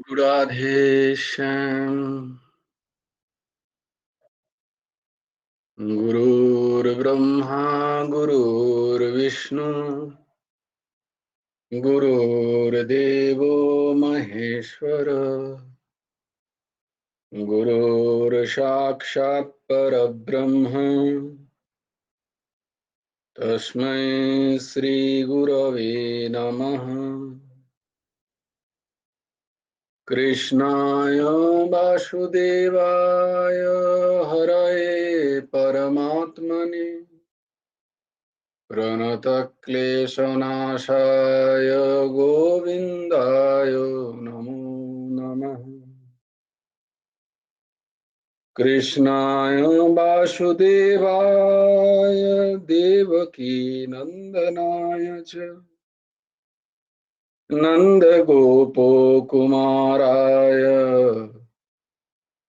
राधे श्याम। गुरुर्ब्रह्मा गुरुर्विष्णु गुरुर्देवो महेश्वर गुरुर्साक्षात् परब्रह्म तस्मै श्री गुरवे नमः। कृष्णाय वासुदेवाय हरये परमात्मने प्रणतक्लेशनाशाय गोविन्दाय नमो नमः। कृष्णाय वासुदेवाय देवकीनन्दनाय च नन्दगोपकुमाराय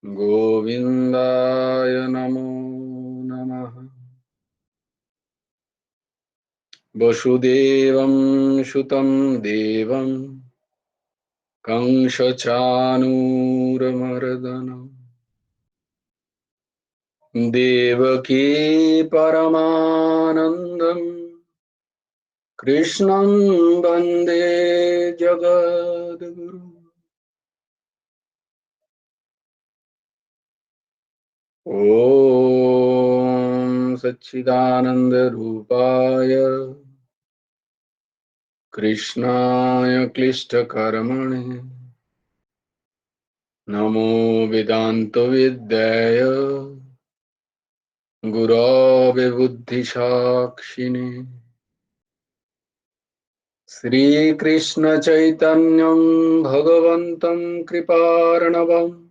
गोविन्दाय नमो नमः। वसुदेवं सुतं देवं कंसचाणूरमर्दनम् देवकी परमानन्दं कृष्णं वन्दे जगद्गुरुम्। ॐ सच्चिदानन्दरूपाय कृष्णाय क्लिष्टकर्मणे नमो वेदान्तविद्याय गुरवे बुद्धिसाक्षिणे श्रीकृष्णचैतन्यं भगवन्तं कृपार्णवम्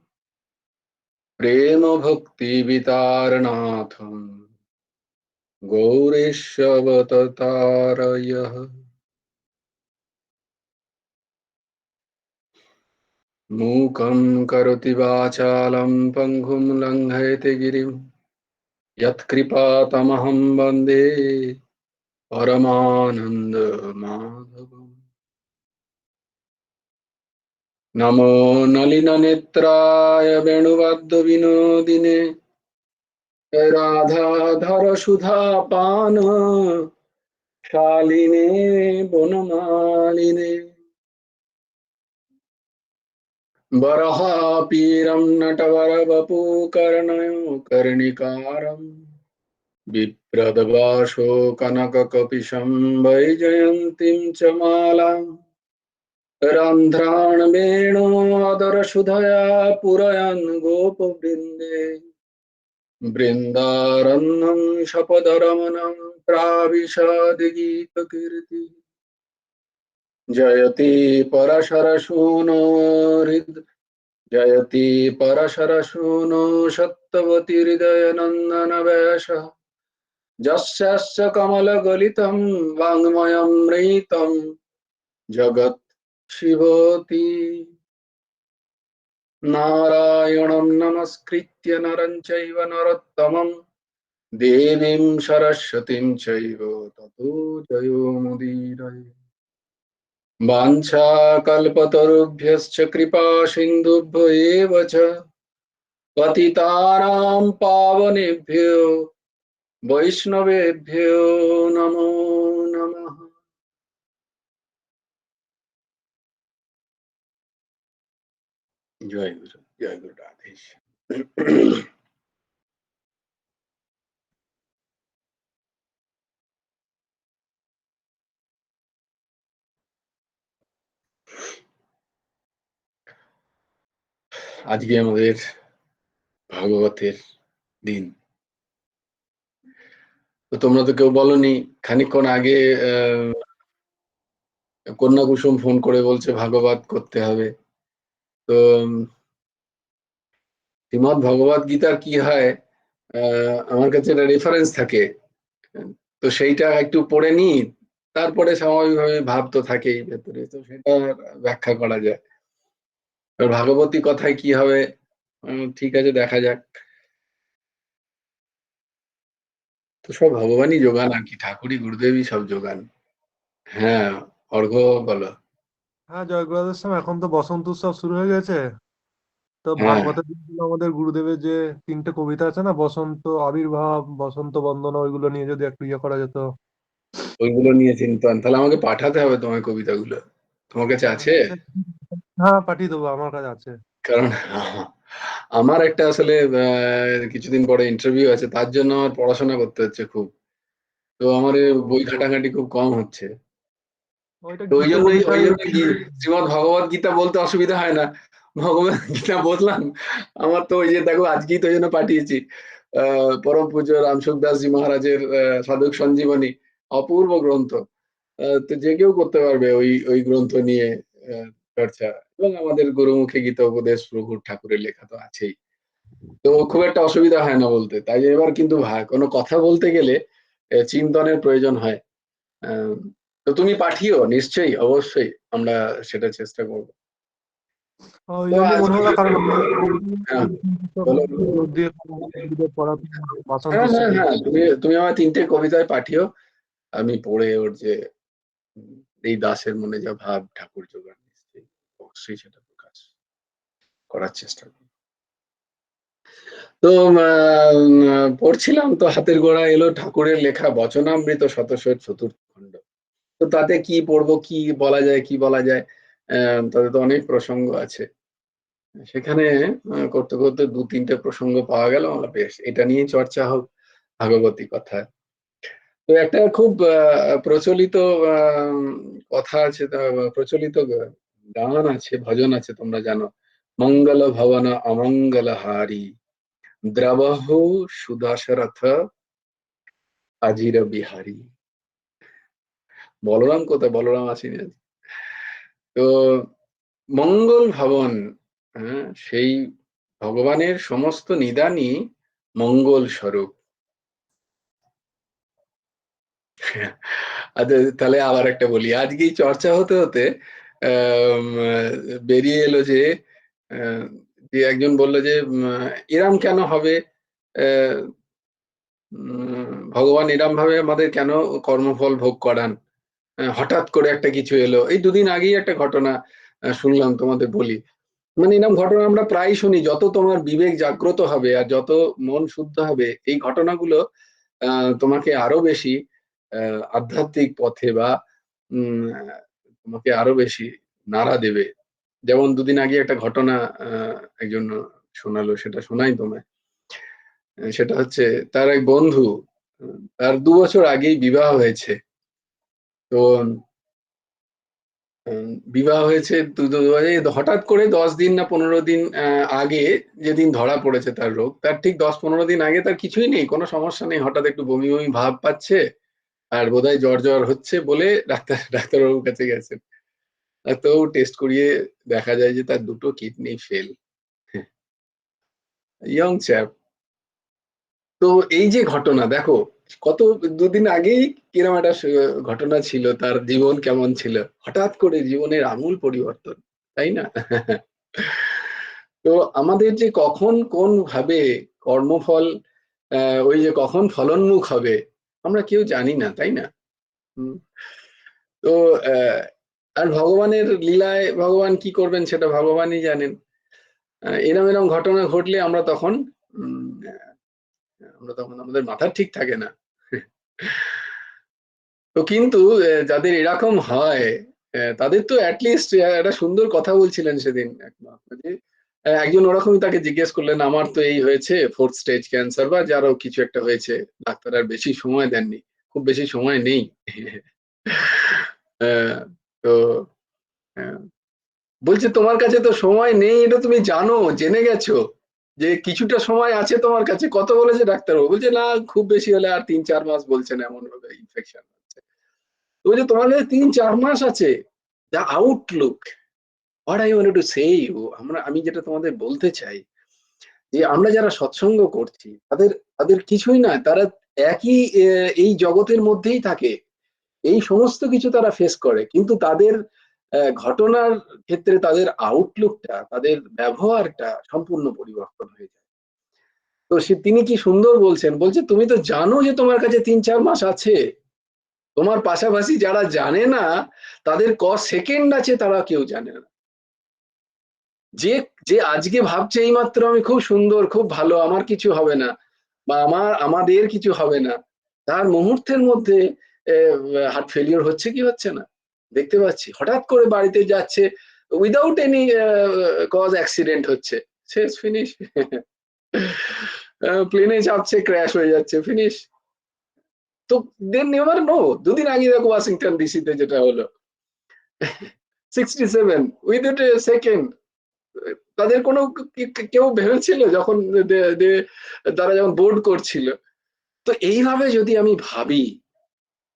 प्रेम भक्ति वितारणाथं गौरीशवततारयः। मूकं करोति वाचालं पङ्गुं लङ्घयति गिरिं यत्कृपातमहं वन्दे परमानन्दमाधवम्। नमो नलिननेत्राय वेणुवाद्यविनोदिने राधाधरसुधापान शालिने वनमालिने वराहपीरं नटवरवपुः कर्णिकारम् बिभ्रद्वासो कनककपिशं वैजयन्तीं च मालाम् रन्ध्रान् वेणोदरसुधया पूरयन् गोपवृन्दे बृन्दारण्यं शपदरमणं प्राविशद्गीतकीर्ति जयति परशरसूनो हृद् जयति परशरसूनो सत्तवती हृदयनन्दन वयसः जस्यस्य कमलगलितं वाङ्मयमृतं जगत् शिवति। नारायणं नमस्कृत्य नरं चैव नरोत्तमं देवीं सरस्वतीं चैव ततो जयोमुदीरये। वाञ्छाकल्पतरुभ्यश्च कृपा सिन्धुभ्यो एव च पतितानां पावनेभ्यो वैष्णवेभ्यो नमो नमः। जय गुरु, जय गुरु राधेश। আজকে আমাদের ভাগবতের দিন। তো তোমরা তো কেউ বলনি, খানিকক্ষণ আগে কন্যা কুসুম ফোন করে বলছে ভাগবত করতে হবে। তো শ্রীমদ্ ভগবত গীতার কি হয়, আমার কাছে একটা রেফারেন্স থাকে, তো সেইটা একটু পড়ে নি, তারপরে স্বাভাবিকভাবে ভাব তো থাকেই ভেতরে, তো সেটা ব্যাখ্যা করা যায়। আর ভাগবতী কথায় কি হবে, ঠিক আছে, দেখা যাক। তো সব ভগবানই যোগান আর কি, ঠাকুরই গুরুদেবই সব যোগান। হ্যাঁ, অর্ঘ্য বলো। হ্যাঁ, জয়গুরু আশ্রম এখন তো বসন্ত উৎসব শুরু হয়ে গেছে। তো হ্যাঁ, ভাগবতের দিনগুলো আমাদের গুরুদেবের যে তিনটে কবিতা আছে না, বসন্ত আবির্ভাব, বসন্ত বন্দনা, ওইগুলো নিয়ে যদি একটু ইয়ে করা যেত। ওইগুলো নিয়ে চিন্তন। তাহলে আমাকে পাঠাতে হবে তোমার কবিতাগুলো। তোমার কাছে আছে? আচ্ছা, হ্যাঁ পাঠিয়ে দেবো, আমার কাছে আছে। কারণ আমার একটা আসলে কিছুদিন পরে ইন্টারভিউ আছে। তার জন্য আমার পড়াশোনা করতে হচ্ছে খুব। তো আমার এই ও, বই ঘাটাঘাটি খুব কম হচ্ছে। ওইটা তো গীত ওই কবিতায়। জন্যই শ্রীমদ ভগবত গীতা বলতে অসুবিধা হয় না। ভগবত গীতা বললাম। আমার তো ওই যে দেখো আজকেই তো ওই জন্য পাঠিয়েছি। পরম পূজ্য রামসুখ দাসজি মহারাজের সাধক সঞ্জীবনী, অপূর্ব গ্রন্থ। তো যে কেউ করতে পারবে ওই ওই গ্রন্থ নিয়ে চর্চা। এবং আমাদের গুরুমুখী গীতা উপদেশ প্রভুর ঠাকুরের লেখা তো আছেই। তো খুব একটা অসুবিধা হয় না বলতে। তাই এবার কিন্তু কোনো কথা বলতে গেলে চিন্তনের প্রয়োজন হয়। আহ, তো তুমি পাঠিও নিশ্চয়ই, অবশ্যই আমরা সেটা চেষ্টা করব। ওই তো জন্যই মনে আজকে হলো, কারণ হ্যাঁ, বলো। জোর দিয়ে পড়াতে বসন্ত হ্যাঁ, হ্যাঁ, উৎসব। হ্যাঁ, তুমি তুমি আমার ৩ টে কবিতায় পাঠিও। আমি পড়ে ওর যে এই দাসের মনে যা ভাব ঠাকুর যোগান, নিশ্চয়ই অবশ্যই সেটা প্রকাশ করার চেষ্টা করব। তো পড়ছিলাম তো হাতের গোড়ায় এলো ঠাকুরের লেখা বচনামৃত শতশত চতুর্থ খণ্ড। তো তাতে কি পড়বো, কি বলা যায়, কি বলা যায়, তাতে তো অনেক প্রসঙ্গ আছে। সেখানে করতে করতে ২-৩টে প্রসঙ্গ পাওয়া গেল। বেশ, এটা নিয়ে চর্চা হোক, ভাগবতী কথা। তো একটা খুব প্রচলিত আম কথা আছে, প্রচলিত গান আছে, ভজন আছে, তোমরা জানো। মঙ্গল ভবন অমঙ্গলহারি দ্রবহু সুদশরথ আজির বিহারী। বলরাম কোথায়? বলরাম আসেনি আজ। তো মঙ্গল ভবন, সেই ভগবানের সমস্ত নিদানই মঙ্গল স্বরূপ। আচ্ছা, তাহলে আবার একটা বলি। আজকেই চর্চা হতে হতে আম, বেরিয়ে এলো যে আহ, যে একজন বলল যে এরম কেন হবে, ভগবান এরম ভাবে আমাদের কেন কর্মফল ভোগ করান। হঠাৎ করে একটা কিছু এলো। এই ২ দিন আগেই একটা ঘটনা শুনলাম, তোমাদের বলি। মানে এরকম ঘটনা আমরা প্রায় শুনি। যত তোমার বিবেক জাগ্রত হবে আর যত মন শুদ্ধ হবে, এই ঘটনাগুলো তোমাকে আরো বেশি আধ্যাত্মিক পথে বা তোমাকে আরো বেশি নাড়া দেবে। যেমন ২ দিন আগে একটা ঘটনা একজন শোনালো, সেটা শোনাই তোমায়। সেটা হচ্ছে তার এক বন্ধু, তার ২ বছর আগেই বিবাহ হয়েছে। তো উম বিবাহ হয়েছে হঠাৎ করে ১০ দিন না ১৫ দিন আগে, যেদিন ধরা পড়েছে তার রোগ, তার ঠিক ১০-১৫ দিন আগে তার কিছুই নেই, কোনো সমস্যা নেই। হঠাৎ একটু বমি বমি ভাব পাচ্ছে আর বোধহয় জ্বর জ্বর হচ্ছে বলে ডাক্তারবাবুর কাছে গেছেন। তো টেস্ট করিয়ে দেখা যায় যে তার ২টো কিডনি ফেল। Young chap. তো এই যে ঘটনা দেখো, কত ২ দিন আগেই কিরম একটা ঘটনা ছিল, তার জীবন কেমন ছিল, হঠাৎ করে জীবনের আমূল পরিবর্তন, তাই না? তো আমাদের যে কখন কোন ভাবে কর্মফল, ওই যে কখন ফলনমুখ হবে, আমরা কেউ জানি না, তাই না? হুম। তো আর ভগবানের লীলায় ভগবান কি করবেন সেটা ভগবানই জানেন। এরম এরম ঘটনা ঘটলে উম, আমরা তখন আমাদের মাথা ঠিক থাকে না। তো কিন্তু যাদের এরকম হয়, তাদের তো অ্যাটলিস্ট একটা সুন্দর কথা বলছিলেন সেদিন এক মহাত্মা, যে একজন ওরকমই তাকে জিজ্ঞেস করলেন, আমার তো এই হয়েছে 4th স্টেজ ক্যান্সার বা যারও কিছু একটা হয়েছে, ডাক্তার আর বেশি সময় দেননি, খুব বেশি সময় নেই। আহ, তো আহ, বলছে তোমার কাছে তো সময় নেই, এটা তুমি জানো, জেনে গেছো যে কিছুটা সময় আছে তোমার কাছে। কত বলেছে ডাক্তারবাবু? বলছে না, খুব বেশি হলে আর ৩-৪ মাস বলছেন, এমন ভাবে ইনফেকশন হচ্ছে। তো বলছে তোমার কাছে ৩-৪ মাস আছে। The outlook, what I want to say you, আমি যেটা তোমাদের বলতে চাই, যে আমরা যারা সৎসঙ্গ করছি তাদের তাদের কিছুই না, তারা একই এই জগতের মধ্যেই থাকে, এই সমস্ত কিছু তারা ফেস করে, কিন্তু তাদের ঘটনার ক্ষেত্রে তাদের আউটলুকটা, তাদের ব্যবহারটা সম্পূর্ণ পরিবর্তন হয়ে যায়। তো তিনি কি সুন্দর বলছেন, বলছে তুমি তো জানো যে তোমার কাছে ৩-৪ মাস আছে, তোমার পাশাপাশি যারা জানে না তাদের সেকেন্ড আছে তারা কেউ জানে না। যে যে আজকে ভাবছে এইমাত্র আমি খুব সুন্দর খুব ভালো, আমার কিছু হবে না বা আমাদের কিছু হবে না, তার মুহূর্তের মধ্যে হার্ট ফেলিওর হচ্ছে কি হচ্ছে না দেখতে পাচ্ছি। হঠাৎ করে বাড়িতে যাচ্ছে, উইদাউট এনি কজ অ্যাক্সিডেন্ট হচ্ছে, শেষ, ফিনিশ। প্লেনে চাপছে, ক্র্যাশ হয়ে যাচ্ছে, ফিনিশ। তো দেন নেভার নো। দুদিন আগে দেখো ওয়াশিংটন ডিসিতে যেটা হলো, 67 উইদিন এ সেকেন্ড। তাদের কোনো কেউ ভেবেছিল যখন তারা যখন বোর্ড করছিল? তো এইভাবে যদি আমি ভাবি,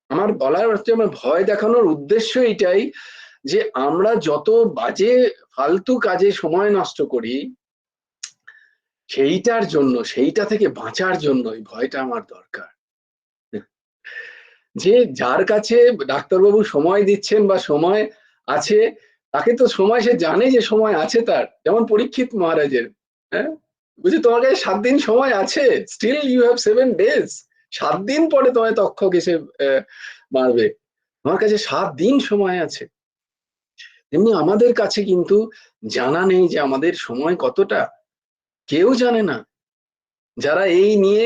আমার বলার হচ্ছে, আমার ভয় দেখানোর উদ্দেশ্য এইটাই যে আমরা যত বাজে ফালতু কাজে সময় নষ্ট করি, সেইটার জন্য, সেইটা থেকে বাঁচার জন্য এই ভয়টা আমার দরকার। যে যার কাছে ডাক্তারবাবু সময় দিচ্ছেন বা সময় আছে, তাকে তো সময়, সে জানে যে সময় আছে তার, যেমন পরীক্ষিত মহারাজের। হ্যাঁ, বুঝি তোমার কাছে 7 দিন সময় আছে, স্টিল ইউ হ্যাভ 7 ডেজ। 7 দিন পরে তোমায় তক্ষক এসে মারবে, আমার কাছে 7 দিন সময় আছে। তেমনি আমাদের কাছে কিন্তু জানা নেই যে আমাদের সময় কতটা, কেউ জানে না। যারা এই নিয়ে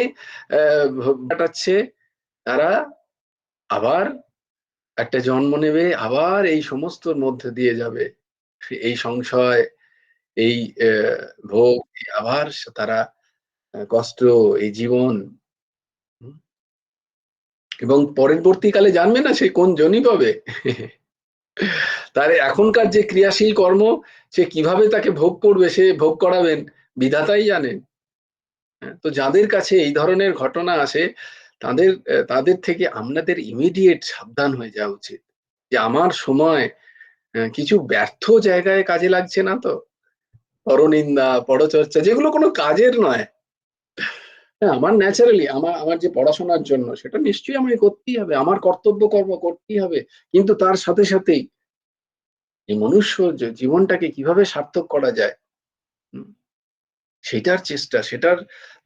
কাটাচ্ছে, তারা আবার একটা জন্ম নেবে, আবার এই সমস্তর মধ্যে দিয়ে যাবে, এই সংশয়, এই ভোগ, আবার তারা কষ্ট, এই জীবন, এবং পরবর্তীকালে জানবে না সে কোন জনি পাবে। তার এখনকার যে ক্রিয়াশীল কর্ম, সে কিভাবে তাকে ভোগ করবে, সে ভোগ করাবেন বিধাতাই জানেন। তো যাদের কাছে এই ধরনের ঘটনা আসে, তাদের তাদের থেকে আমাদের ইমিডিয়েট সাবধান হয়ে যাওয়া উচিত, যে আমার সময় কিছু ব্যর্থ জায়গায় কাজে লাগছে না তো, পরনিন্দা, পরচর্চা, যেগুলো কোনো কাজের নয়। হ্যাঁ, আমার ন্যাচারালি আমার আমার যে পড়াশোনার জন্য, সেটা নিশ্চয়ই আমাকে করতেই হবে, আমার কর্তব্য কর্ম করতেই হবে, কিন্তু তার সাথে সাথেই এই মনুষ্য জীবনটাকে কিভাবে সার্থক করা যায়, সেটার চেষ্টা, সেটার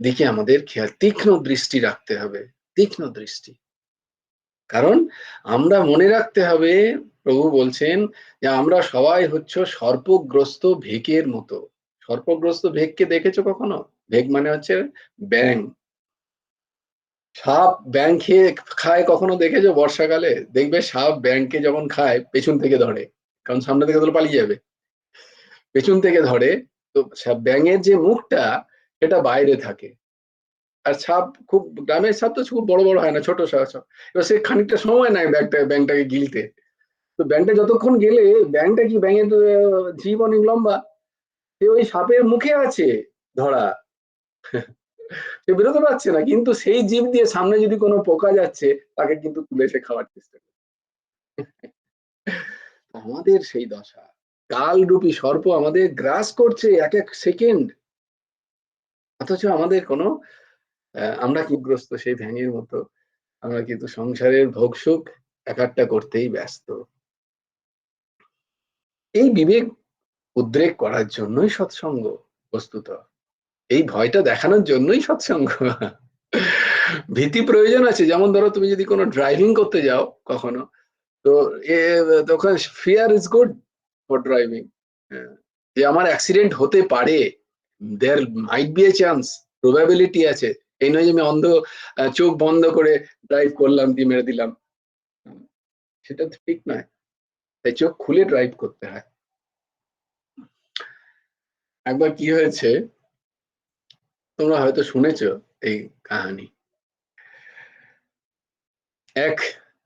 দিকে আমাদের খেয়াল, তীক্ষ্ণ দৃষ্টি রাখতে হবে, তীক্ষ্ণ দৃষ্টি। কারণ আমরা মনে রাখতে হবে, প্রভু বলছেন যে আমরা সবাই হচ্ছে সর্পগ্রস্ত ভেকের মতো। সর্পগ্রস্ত ভেককে দেখেছো কখনো? ভেক মানে হচ্ছে ব্যাং। সাপ ব্যাং খেয়ে খায় কখনো দেখেছো? বর্ষাকালে দেখবে সাপ ব্যাংকে যখন খায় পেছন থেকে ধরে, কারণ সামনে থেকে তো পালিয়ে যাবে, পেছন থেকে ধরে। তো ব্যাঙের যে মুখটা, সেটা বাইরে থাকে। আর সাপ খুব, গ্রামের সাপ তো খুব বড় বড় হয় না, ছোট সাপ। এবার সে খানিকটা সময় নেয় ব্যাংটাকে গিলতে। তো ব্যাংটা যতক্ষণ গেলে, ব্যাংটা কি, ব্যাঙের জীব অনেক লম্বা, সে ওই সাপের মুখে আছে ধরা, সে বেরোতে পারছে না, কিন্তু সেই জীব দিয়ে সামনে যদি কোনো পোকা যাচ্ছে, তাকে কিন্তু তুলে সে খাওয়ার চেষ্টা করে। আমাদের সেই দশা, কালরূপী সর্প আমাদের গ্রাস করছে এক এক সেকেন্ড, অথচ আমাদের কোনো আমরা কি গ্রস্ত সেই ভ্যাঙের মতো, আমরা কিন্তু সংসারের ভোগ সুখ একাট্টা করতেই ব্যস্ত। এই বিবেক উদ্রেক করার জন্যই সৎসঙ্গ, বস্তুত এই ভয়টা দেখানোর জন্যই সৎসঙ্গ। ভীতি প্রয়োজন আছে, যেমন ধরো তুমি যদি কোনো ড্রাইভিং করতে যাও কখনো, তো তখন fear is good for driving, যে আমার অ্যাক্সিডেন্ট হতে পারে, there might be a chance, probability আছে। এই নয় যে আমি অন্ধ চোখ বন্ধ করে ড্রাইভ করলাম, দিয়ে মেরে দিলাম, সেটা ঠিক নয়। তাই চোখ খুলে ড্রাইভ করতে হয়। একবার কি হয়েছে, তোমরা হয়তো শুনেছো এই কাহিনী। এক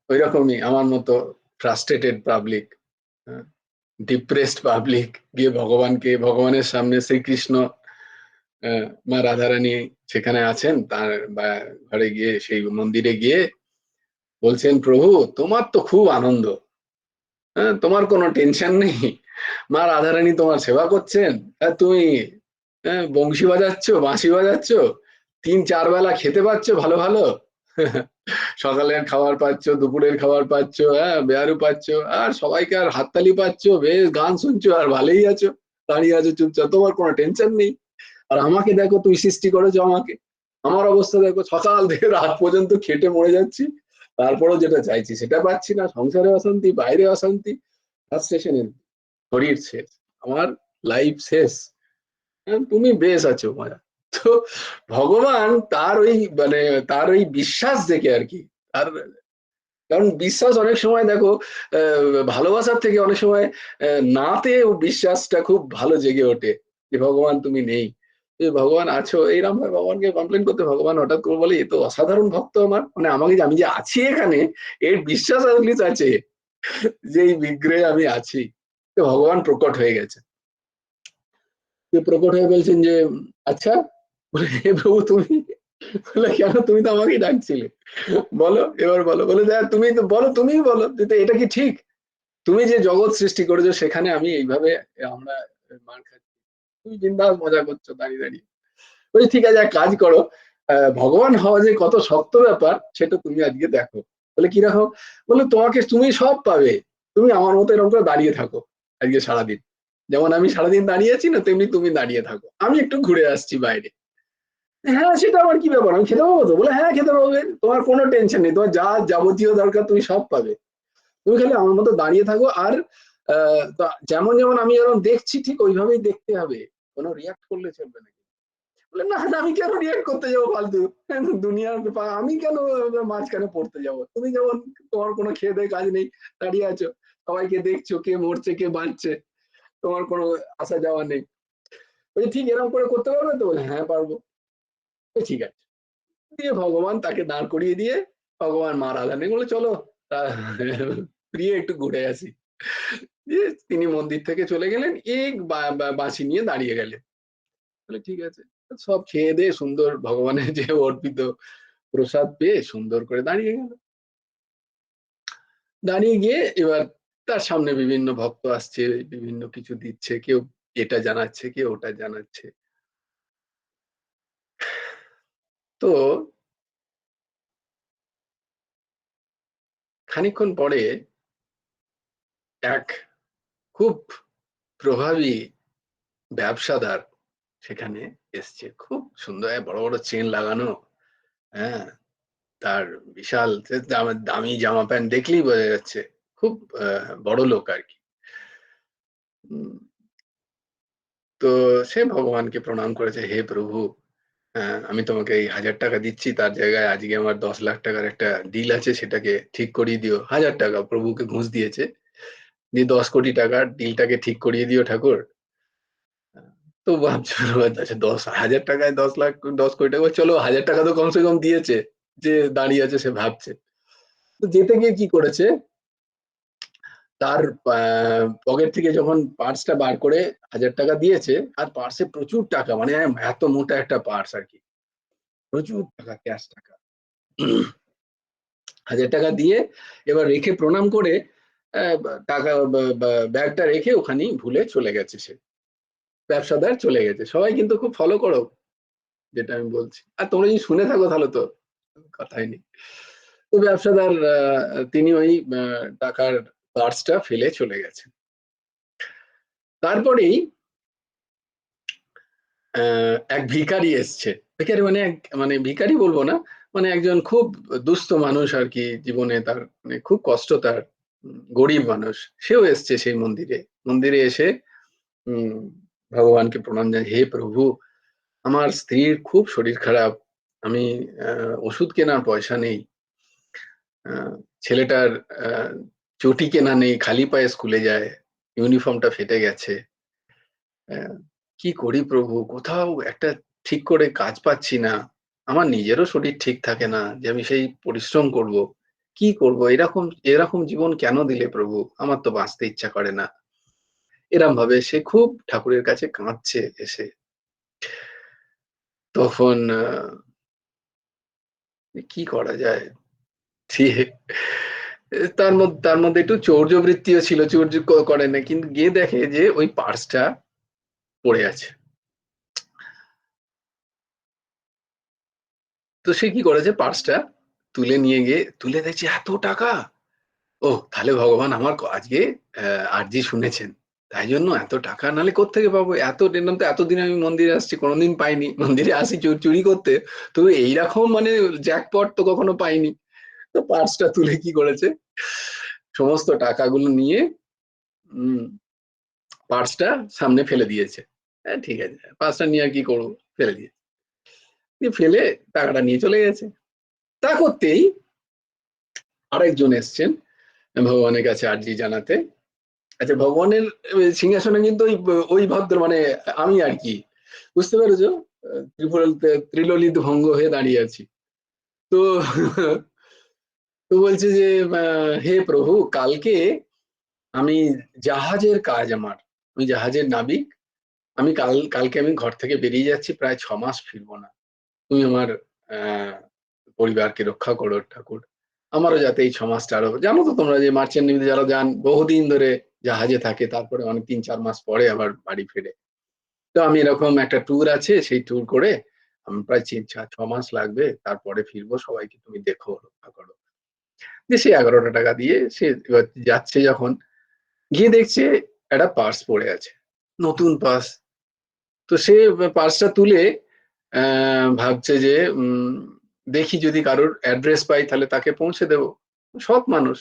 ওইরকমই আমার মতো ফ্রাস্ট্রেটেড পাবলিক, ডিপ্রেসড পাবলিক, গিয়ে ভগবানের সামনে, শ্রীকৃষ্ণ, মা রাধারানী সেখানে আছেন, তার ঘরে গিয়ে, সেই মন্দিরে গিয়ে বলছেন, প্রভু তোমার তো খুব আনন্দ, হ্যাঁ, তোমার কোনো টেনশন নেই, মা রাধারানী তোমার সেবা করছেন, তুমি বংশী বাজাচ্ছ, বাঁশি বাজাচ্ছ, 3-4 বেলা খেতে পাচ্ছ ভালো ভালো, সকালের খাবার পাচ্ছ, দুপুরের খাবার পাচ্ছ, হ্যাঁ, বেয়ারু পাচ্ছ, আর সবাইকে আর হাততালি পাচ্ছ, বেশ গান শুনছো, আর ভালোই আছো, দাঁড়িয়ে আছো চুপচাপ, তোমার কোনো টেনশন নেই। আর আমাকে দেখো, তুই সৃষ্টি করেছো আমাকে, আমার অবস্থা দেখো, সকাল থেকে রাত পর্যন্ত খেটে মরে যাচ্ছি, তারপরেও যেটা চাইছি সেটা পাচ্ছি না, সংসারে অশান্তি, বাইরে অশান্তি, ফ্রাস্ট্রেশনে শরীর শেষ, আমার লাইফ শেষ। তুমি বেশ আছো মায়া। তো ভগবান তার ওই মানে তার ওই বিশ্বাস দেখে আর কি, আর কারণ বিশ্বাস অনেক সময় দেখো ভালোবাসার থেকে অনেক সময় নাতে ও বিশ্বাসটা খুব ভালো জেগে ওঠে যে ভগবান তুমি নেই, ভগবান আছো, এইরকম ভাবে ভগবানকে কমপ্লেন করতে ভগবান হঠাৎ করে বলে এ তো অসাধারণ ভক্ত আমার, মানে আমাকে আমি যে আছি এখানে এর বিশ্বাস আছে যে এই বিগ্রহে আমি আছি। তো ভগবান প্রকট হয়ে গেছে, প্রকট হয়ে বলছেন যে আচ্ছা, বলে হে প্রভু তুমি, বলে কেন তুমি তো আমাকেই ডাকছিলে, বলো এবার বলো, বলে দেখ তুমি তো বলো, তুমিই বলো যে এটা কি ঠিক, তুমি যে জগৎ সৃষ্টি করেছো সেখানে আমি এইভাবে আমরা মার খাচ্ছি, তুমি বিন্দাস মজা করছো দাঁড়িয়ে দাঁড়িয়ে। বলছি ঠিক আছে এক কাজ করো, ভগবান হওয়া যে কত শক্ত ব্যাপার সেটা তুমি আজকে দেখো। বলে কি রাখো, বলে তোমাকে তুমি সব পাবে, তুমি আমার মতো এরকম করে দাঁড়িয়ে থাকো আজকে সারাদিন, যেমন আমি সারাদিন দাঁড়িয়ে আছি না তেমনি তুমি দাঁড়িয়ে থাকো, আমি একটু ঘুরে আসছি বাইরে। হ্যাঁ সেটা আমার কি ব্যাপার, আমি খেতে পাবো তো, বলে হ্যাঁ খেতে পাবে, তোমার কোনো টেনশন নেই, তোমার যা যাবতীয় দরকার তুমি সব পাবে, তুমি খালি আমার মতো দাঁড়িয়ে থাকো, আর যেমন যেমন আমি যেমন দেখছি ঠিক ওইভাবেই দেখতে হবে, কোনো রিয়াক্ট করলে চলবে না। বলে না না আমি কেন রিয়াক্ট করতে যাবো ফালতু, দুনিয়ার আমি কেন মাঝখানে পড়তে যাব, তুমি যেমন তোমার কোনো খেয়ে দেয়ে কাজ নেই, দাঁড়িয়ে আছো সবাইকে দেখছো কে মরছে কে বাঁচছে, তোমার কোনো আসা যাওয়া নেই। ওই ঠিক এরকম করে করতে পারবে তো, বলে হ্যাঁ পারবো। ঠিক আছে, দিয়ে ভগবান তাকে দাঁড় করিয়ে দিয়ে ভগবান মার আলানে বলে চলো প্রিয় একটু ঘুরে আসি, দিয়ে তিনি মন্দির থেকে চলে গেলেন, এক বাঁশি নিয়ে দাঁড়িয়ে গেলেন। বলে ঠিক আছে, সব খেয়ে দিয়ে সুন্দর ভগবানের যে অর্পিত প্রসাদ পেয়ে সুন্দর করে দাঁড়িয়ে গেল। দাঁড়িয়ে গিয়ে এবার তার সামনে বিভিন্ন ভক্ত আসছে, বিভিন্ন কিছু দিচ্ছে, কেউ এটা জানাচ্ছে কেউ ওটা জানাচ্ছে। তো খানিকক্ষণ পরে এক খুব প্রভাবী ব্যবসাদার সেখানে এসছে, খুব সুন্দর বড় বড় চেন লাগানো, হ্যাঁ, তার বিশাল দামি জামা প্যান্ট দেখলেই বোঝা যাচ্ছে খুব বড় লোক আর কি। তো সে ভগবানকে প্রণাম করেছে, হে প্রভু, আমি তোমাকে এই 1000 টাকা দিচ্ছি, তার জায়গায় আজকে আমার 10 লাখ টাকার একটা ডিল আছে, সেটাকে ঠিক করিয়ে দিও। 1000 টাকা প্রভুকে ঘুষ দিয়েছে, দিয়ে 10 কোটি টাকার ডিলটাকে ঠিক করিয়ে দিও ঠাকুর। তো ভাবছো আচ্ছা 10,000 টাকায় 10 লাখ 10 কোটি টাকা, চলো 1000 টাকা তো কমসে কম দিয়েছে, যে দাঁড়িয়ে আছে সে ভাবছে। তো যেতে গিয়ে কি করেছে, তার পকেট থেকে যখন পার্সটা বার করে 1000 টাকা দিয়েছে, আর পার্সে প্রচুর টাকা, মানে এত মোটা একটা পার্স আর কি, প্রচুর টাকা, ক্যাশ টাকা। 1000 টাকা দিয়ে এবার রেখে প্রণাম করে আহ, টাকা ব্যাগটা রেখে ওখানেই ভুলে চলে গেছে সে, ব্যবসাদার চলে গেছে। সবাই কিন্তু খুব ফলো করো যেটা আমি বলছি, আর তোমরা যদি শুনে থাকো তাহলে তো কথাই নেই। তো ব্যবসাদার তিনি ওই টাকার পার্সটা ফেলে চলে গেছে। তারপরেই এক ভিখারি এসছে, ভিখারি মানে মানে ভিখারি বলবো না, মানে একজন খুব দুস্থ মানুষ আর কি, জীবনে তার মানে খুব কষ্ট তার, গরিব মানুষ, সেও এসছে সেই মন্দিরে। মন্দিরে এসে উম ভগবানকে প্রণাম জানাই, হে প্রভু, আমার স্ত্রীর খুব শরীর খারাপ, আমি ওষুধ কেনার পয়সা নেই, আহ, ছেলেটার আহ, চটি কেনা নেই, খালি পায়ে স্কুলে যায়, ইউনিফর্মটা ফেটে গেছে, আহ, কি করি প্রভু, কোথাও একটা ঠিক করে কাজ পাচ্ছি না, আমার নিজেরও শরীর ঠিক থাকে না যে আমি সেই পরিশ্রম করব, কি করব, এরকম এরকম জীবন কেন দিলে প্রভু, আমার তো বাঁচতে ইচ্ছা করে না। এরম ভাবে সে খুব ঠাকুরের কাছে কাঁদছে এসে। তখন কি করা যায়, তার মধ্যে একটু চৌর্য বৃত্তিও ছিল, চৌর্য করে না, কিন্তু গিয়ে দেখে যে ওই পার্সটা পড়ে আছে। তো সে কি করেছে, পার্সটা তুলে নিয়ে গিয়ে তুলে দেখছে এত টাকা, ও তাহলে ভগবান আমার আজকে আরজি শুনেছেন, তাই জন্য এত টাকা, নাহলে কোত্থেকে পাবো এত, দেখলাম তো এতদিন আমি মন্দিরে আসছি কোনোদিন পাইনি, মন্দিরে আসি চুরি করতে, তো এইরকম মানে জ্যাকপট তো কখনো পাইনি। তো পার্সটা তুলে কি করেছে, সমস্ত টাকাগুলো নিয়ে পার্সটা সামনে ফেলে দিয়েছে। হ্যাঁ ঠিক আছে, পার্সটা নিয়ে আর কি করবো, ফেলে দিয়েছে, দিয়ে ফেলে টাকাটা নিয়ে চলে গেছে। তা করতেই আরেকজন এসছেন ভগবানের কাছে আর্জি জানাতে। আচ্ছা, ভগবানের সিংহাসনে কিন্তু ওই ওই ভদ্র মানে আমি আর কি, বুঝতে পেরেছো, ত্রিললিত ভঙ্গ হয়ে দাঁড়িয়ে আছি। তো তো বলছে যে হে প্রভু, কালকে আমি জাহাজের কাজ আমার, আমি জাহাজের নাবিক, আমি কালকে আমি ঘর থেকে বেরিয়ে যাচ্ছি, প্রায় 6 মাস ফিরবো না। তুমি আমার আহ পরিবারকে রক্ষা করো ঠাকুর, আমারও যাতে এই 6 মাসটা আরো, জানো তো তোমরা যে মার্চেন্ট নেভিতে যারা যান বহুদিন ধরে জাহাজে থাকে, তারপরে অনেক 3-4 মাস পরে আবার বাড়ি ফেরে। তো আমি এরকম একটা ট্যুর আছে, সেই ট্যুর করে আমি প্রায় 6 মাস লাগবে, তারপরে ফিরবো, সবাইকে তুমি দেখো রক্ষা করো। যে সে 11টা টাকা দিয়ে সে এবার যাচ্ছে, যখন গিয়ে দেখছে একটা পার্স পড়ে আছে, নতুন পার্স। তো সে পার্সটা তুলে ভাবছে যে দেখি যদি কারোর অ্যাড্রেস পাই তাহলে তাকে পৌঁছে দেবো, সৎ মানুষ,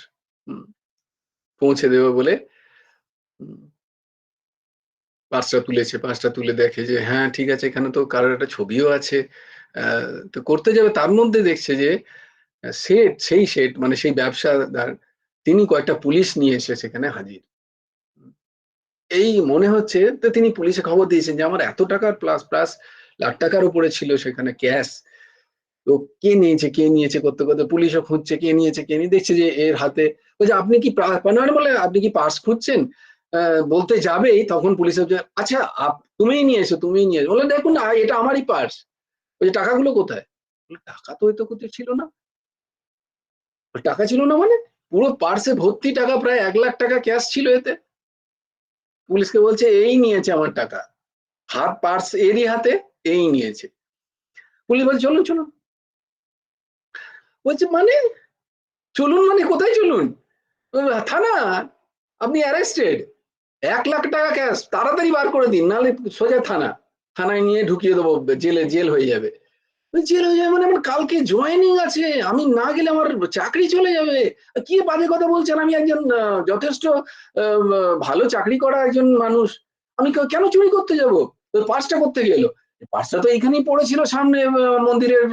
পৌঁছে দেবো বলে পার্সটা তুলেছে। পার্সটা তুলে দেখে যে হ্যাঁ ঠিক আছে, এখানে তো কারোর একটা ছবিও আছে। তো করতে যাবে, তার মধ্যে দেখছে যে শেঠ, সেই শেঠ মানে সেই ব্যবসাদার, তিনি কয়েকটা পুলিশ নিয়ে এসে সেখানে হাজির। এই মনে হচ্ছে, তো তিনি পুলিশে খবর দিয়েছেন যে আমার এত টাকার প্লাস প্লাস লাখ টাকার উপরে ছিল সেখানে ক্যাশ। তো কে নিয়েছে কে নিয়েছে করতে করতে পুলিশও খুঁজছে কে নিয়েছে কে নিয়ে, দেখছে যে এর হাতে, বলছে আপনি কি পানোয়ার বলে আপনি কি পার্স খুঁজছেন, বলতে যাবেই তখন পুলিশ বলছে আচ্ছা তুমিই নিয়েছো তুমিই নিয়েছো, বলে দেখুন না এটা আমারই পার্স, ওই টাকাগুলো কোথায়, টাকা তো হয়তো কোথাও ছিল না। টাকা ছিল না মানে, পুরো পার্সে ভর্তি টাকা, প্রায় 1 লাখ টাকা ক্যাশ ছিল এতে। পুলিশকে বলছে এই নিয়েছে আমার টাকা, হাত পার্স এরই হাতে, এই নিয়েছে। পুলিশ বলছে চলুন চলুন, বলছে মানে চলুন মানে কোথায় চলুন, থানা, আপনি অ্যারেস্টেড, 1 লাখ টাকা ক্যাশ, তাড়াতাড়ি বার করে দিন, নাহলে সোজা থানা, থানায় নিয়ে ঢুকিয়ে দেবো, জেল হয়ে যাবে। জেল হয়ে যাবে মানে আমার কালকে জয়েনিং আছে, আমি না গেলে আমার চাকরি চলে যাবে। কি বাজে কথা বলছেন, আমি একজন যথেষ্ট ভালো চাকরি করা একজন মানুষ, আমি কেন চুরি করতে যাব, পার্সটা করতে গেল, পার্সটা তো এইখানেই পড়েছিল সামনে মন্দিরের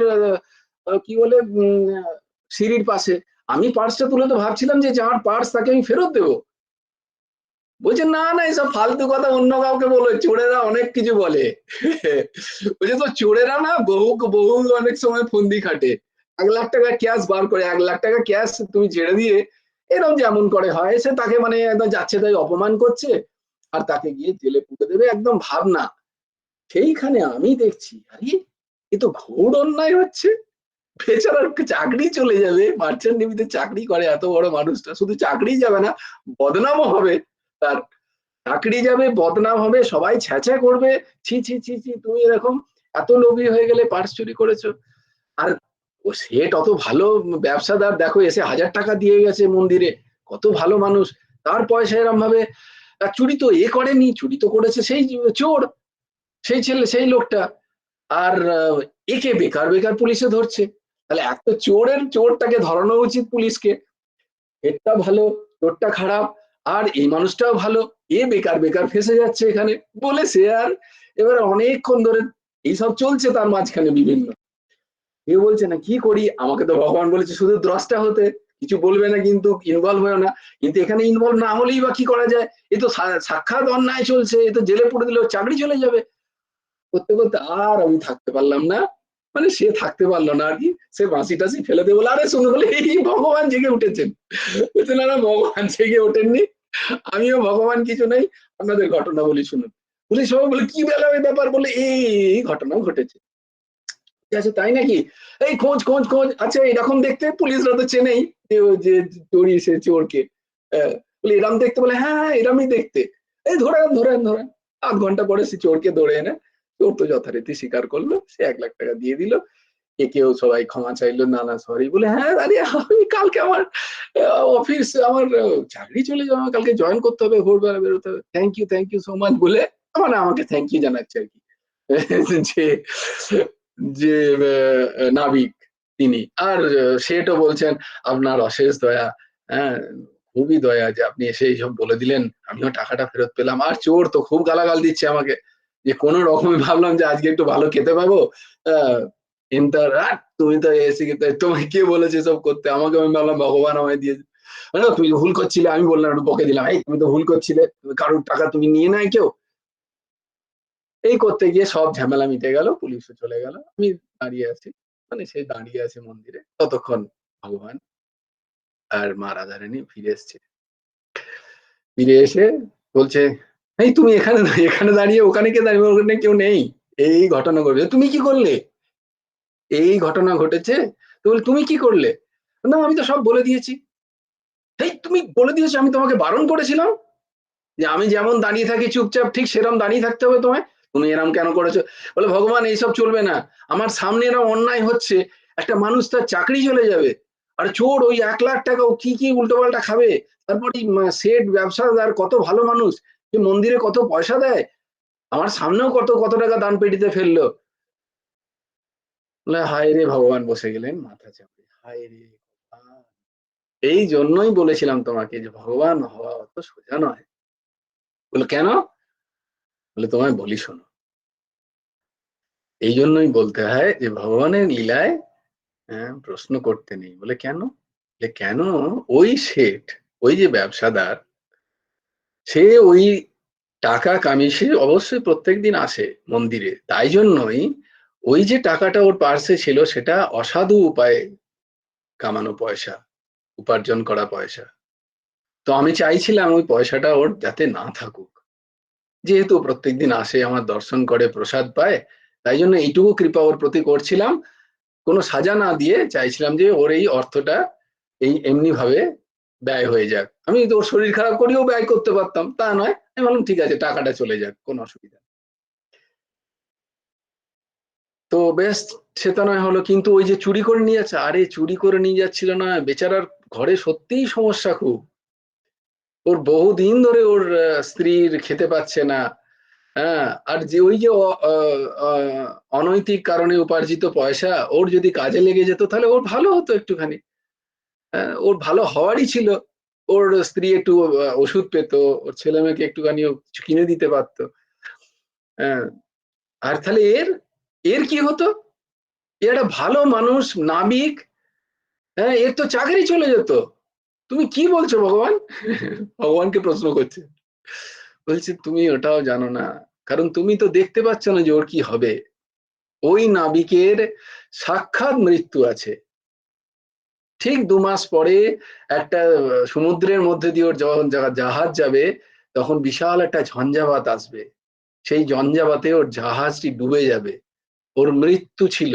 কি বলে সিঁড়ির পাশে, আমি পার্সটা তুলে তো ভাবছিলাম যে যার পার্স তাকে আমি ফেরত দেবো। বলছে না না এসব ফালতু কথা অন্য কাউকে বলো, চোরেরা অনেক কিছু বলে। বলছে তো চোরেরা না বহু বহু অনেক সময় ফন্দি খাটে, 1 লাখ টাকা ক্যাশ বার করে, 1 লাখ টাকা ক্যাশ তুমি ছেড়ে দিয়ে এরকম যেমন করে হয়, সে তাকে মানে একদম যাচ্ছে তাই অপমান করছে, আর তাকে গিয়ে জেলে পুঁতে দেবে একদম ভাবনা। সেইখানে আমি দেখছি আরে এ তো ঘোর অন্যায় হচ্ছে, বেচারার চাকরি চলে যাবে, মার্চেন্ট নেভিতে চাকরি করে এত বড় মানুষটা, শুধু চাকরি যাবে না, বদনামও হবে তার, চাকরি যাবে, বদনাম হবে, সবাই ছ্যাঁচা করবে, ছি ছি ছি ছি তুমি এরকম এত লোভী হয়ে গেলে পার্স চুরি করেছো। আর ও সেট অত ভালো ব্যবসাদার, দেখো এসে 1000 টাকা দিয়ে গেছে মন্দিরে, কত ভালো মানুষ, তার পয়সা এরম ভাবে চুরি তো এ করেনি, চুরি তো করেছে সেই চোর, সেই ছেলে সেই লোকটা। আর একে বেকার বেকার পুলিশে ধরছে, তাহলে একটা চোরটাকে ধরানো উচিত পুলিশকে, এরটা ভালো চোরটা খারাপ, আর এই মানুষটাও ভালো, এ বেকার বেকার ফেসে যাচ্ছে এখানে বলে সে আর এবার অনেকক্ষণ ধরে এইসব চলছে, তার মাঝখানে বিভিন্ন কেউ বলছে না কি করি, আমাকে তো ভগবান বলেছে শুধু দ্রষ্টা হতে, কিছু বলবে না কিন্তু ইনভলভ হয় না, কিন্তু এখানে ইনভলভ না হলেই বা কি করা যায়, এ তো সাক্ষাৎ অন্যায় চলছে, এ তো জেলে পুরে দিলেও চাকরি চলে যাবে। করতে করতে আর আমি থাকতে পারলাম না, মানে সে থাকতে পারলো না আর কি, সে বাঁশি টাসি ফেলে দিয়ে বলে আরে শুনে বলে এই ভগবান জেগে উঠেছেন, বলছে না না ভগবান জেগে ওঠেননি, আমিও ভগবান কিছু নাই, আপনাদের ঘটনা বলি শুনুন। বলি সবাই বলে কি বেলা ওই ব্যাপার, বলে এই ঘটনা ঘটেছে। আছে তাই নাকি, এই খোঁজ খোঁজ খোঁজ, আচ্ছা এরকম দেখতে পুলিশরা তো চেনেই যে চোরি সে চোরকে, বলে এরম দেখতে, বলে হ্যাঁ হ্যাঁ এরমই দেখতে, এই ধরেন ধরেন ধরেন, 8 ঘন্টা পরে সে চোরকে ধরে এনে, চোর তো যথারীতি স্বীকার করলো, সে 1 লাখ টাকা দিয়ে দিল, একেও সবাই ক্ষমা চাইলো, না না সরি বলে, হ্যাঁ আরে আমি কালকে আমার অফিস আমার চাকরি চলে যাবে, আমার কালকে জয়েন করতে হবে, ভোরবেলা বেরোতে হবে, থ্যাংক ইউ সো মাচ বলে, মানে আমাকে থ্যাংক ইউ জানাচ্ছে আর কি, যে যে নাবিক তিনি। আর সেটও বলছেন আপনার অশেষ দয়া, হ্যাঁ, খুবই দয়া যে আপনি এসে এইসব বলে দিলেন, আমিও টাকাটা ফেরত পেলাম। আর চোর তো খুব গালাগাল দিচ্ছে আমাকে, যে কোনো রকমে ভাবলাম যে আজকে একটু ভালো খেতে পাবো, এন্টার তুমি তো এসে তোমায় কে বলেছে এসব করতে? আমাকে, আমি ভাবলাম ভগবান আমায় দিয়েছে। তুমি ভুল করছিলে, আমি বললাম একটু বকে দিলাম, এই তুমি তো ভুল করছিলে, তুমি কারোর টাকা তুমি নিয়ে নাই কেউ। এই করতে গিয়ে সব ঝামেলা মিটে গেল, পুলিশও চলে গেল। আমি দাঁড়িয়ে আছি। মানে সে দাঁড়িয়ে আছে মন্দিরে। ততক্ষণ ভগবান আর মা রাধারানী ফিরে এসছে। ফিরে এসে বলছে, "এই তুমি এখানে দাঁড়িয়ে ওখানে কে দাঁড়িয়ে? ওখানে কেউ নেই। এই ঘটনা ঘটেছে। তুমি কি করলে? এই ঘটনা ঘটেছে।" তো বলি, "তুমি কি করলে?" "না আমি তো সব বলে দিয়েছি।" "এই তুমি বলে দিয়েছো? আমি তোমাকে বারণ করেছিলাম যে আমি যেমন দাঁড়িয়ে থাকি চুপচাপ ঠিক সেরকম দাঁড়িয়ে থাকতে হবে তোমায়। তুমি এরকম কেন করেছো?" বলে, "ভগবান এইসব চলবে না। আমার সামনে এরকম অন্যায় হচ্ছে। একটা মানুষ তার চাকরি চলে যাবে। আর চোর ওই ৳১,০০,০০০ ও কি উল্টোপাল্টা খাবে। তারপর এই শেঠ ব্যবসাদার কত ভালো মানুষ। সে মন্দিরে কত পয়সা দেয়। আমার সামনেও কত টাকা দান পেটিতে ফেললো।" বলে, "হায় রে ভগবান!" বসে গেলেন মাথা চাপড়ে। হায় রে ভগবান! এই জন্যই বলেছিলাম তোমাকে যে ভগবান হওয়া অত সোজা নয়। বলল, "কেন?" বলে, "তোমায় বলি শোনো। এই জন্যই বলতে হয় যে ভগবানের লীলায় প্রশ্ন করতে নেই।" বলে, "কেন?" যে কেন, ওই শেঠ, ওই যে ব্যবসাদার, সে ওই টাকা কামিয়ে সে অবশ্যই প্রত্যেকদিন আসে মন্দিরে। তাই জন্যই ওই যে টাকাটা ওর পার্সে ছিল সেটা অসাধু উপায়ে কামানো পয়সা, উপার্জন করা পয়সা। তো আমি চাইছিলাম ওই পয়সাটা ওর যাতে না থাকুক। যেহেতু প্রত্যেকদিন আসে, আমার দর্শন করে, প্রসাদ পায়, তাই জন্য এইটুকু কৃপা ওর প্রতি করছিলাম। কোনো সাজা না দিয়ে চাইছিলাম যে ওর এই অর্থটা এমনি ভাবে ব্যয় হয়ে যাক। আমি তো ওর শরীর খারাপ করেও ব্যয় করতে পারতাম, তা নয়। আমি বললাম ঠিক আছে টাকাটা চলে যাক, কোনো অসুবিধা নেই। তো বেশ, সে তো নয় হলো, কিন্তু ওই যে চুরি করে নিয়ে যাচ্ছে, আরে চুরি করে নিয়ে যাচ্ছিল না, বেচারার ঘরে সত্যিই সমস্যা খুব। ওর বহুদিন ধরে ওর স্ত্রীর খেতে পাচ্ছে না। হ্যাঁ, আর যে ওই যে অনৈতিক কারণে উপার্জিত পয়সা ওর যদি কাজে লেগে যেত তাহলে ওর ভালো হতো একটুখানি। ওর ভালো হওয়ারই ছিল। ওর স্ত্রী একটু ওষুধ পেত, ওর ছেলে মেয়েকে একটুখানি ও কিছু কিনে দিতে পারতো। হ্যাঁ, আর তাহলে এর এর কি হতো? এ একটা ভালো মানুষ, নাবিক, হ্যাঁ, এর তো চাকরি চলে যেত। তুমি কি বলছো ভগবান? ভগবানকে প্রশ্ন করছে। বলছে, তুমি ওটাও জানো না, কারণ তুমি তো দেখতে পাচ্ছ না যে ওর কি হবে। ওই নাবিকের সাক্ষাৎ মৃত্যু আছে। ঠিক ২ মাস পরে একটা সমুদ্রের মধ্যে দিয়ে ওর যখন জাহাজ যাবে, তখন বিশাল একটা ঝঞ্ঝাবাত আসবে। সেই ঝঞ্ঝাবাতে ওর জাহাজটি ডুবে যাবে। ওর মৃত্যু ছিল।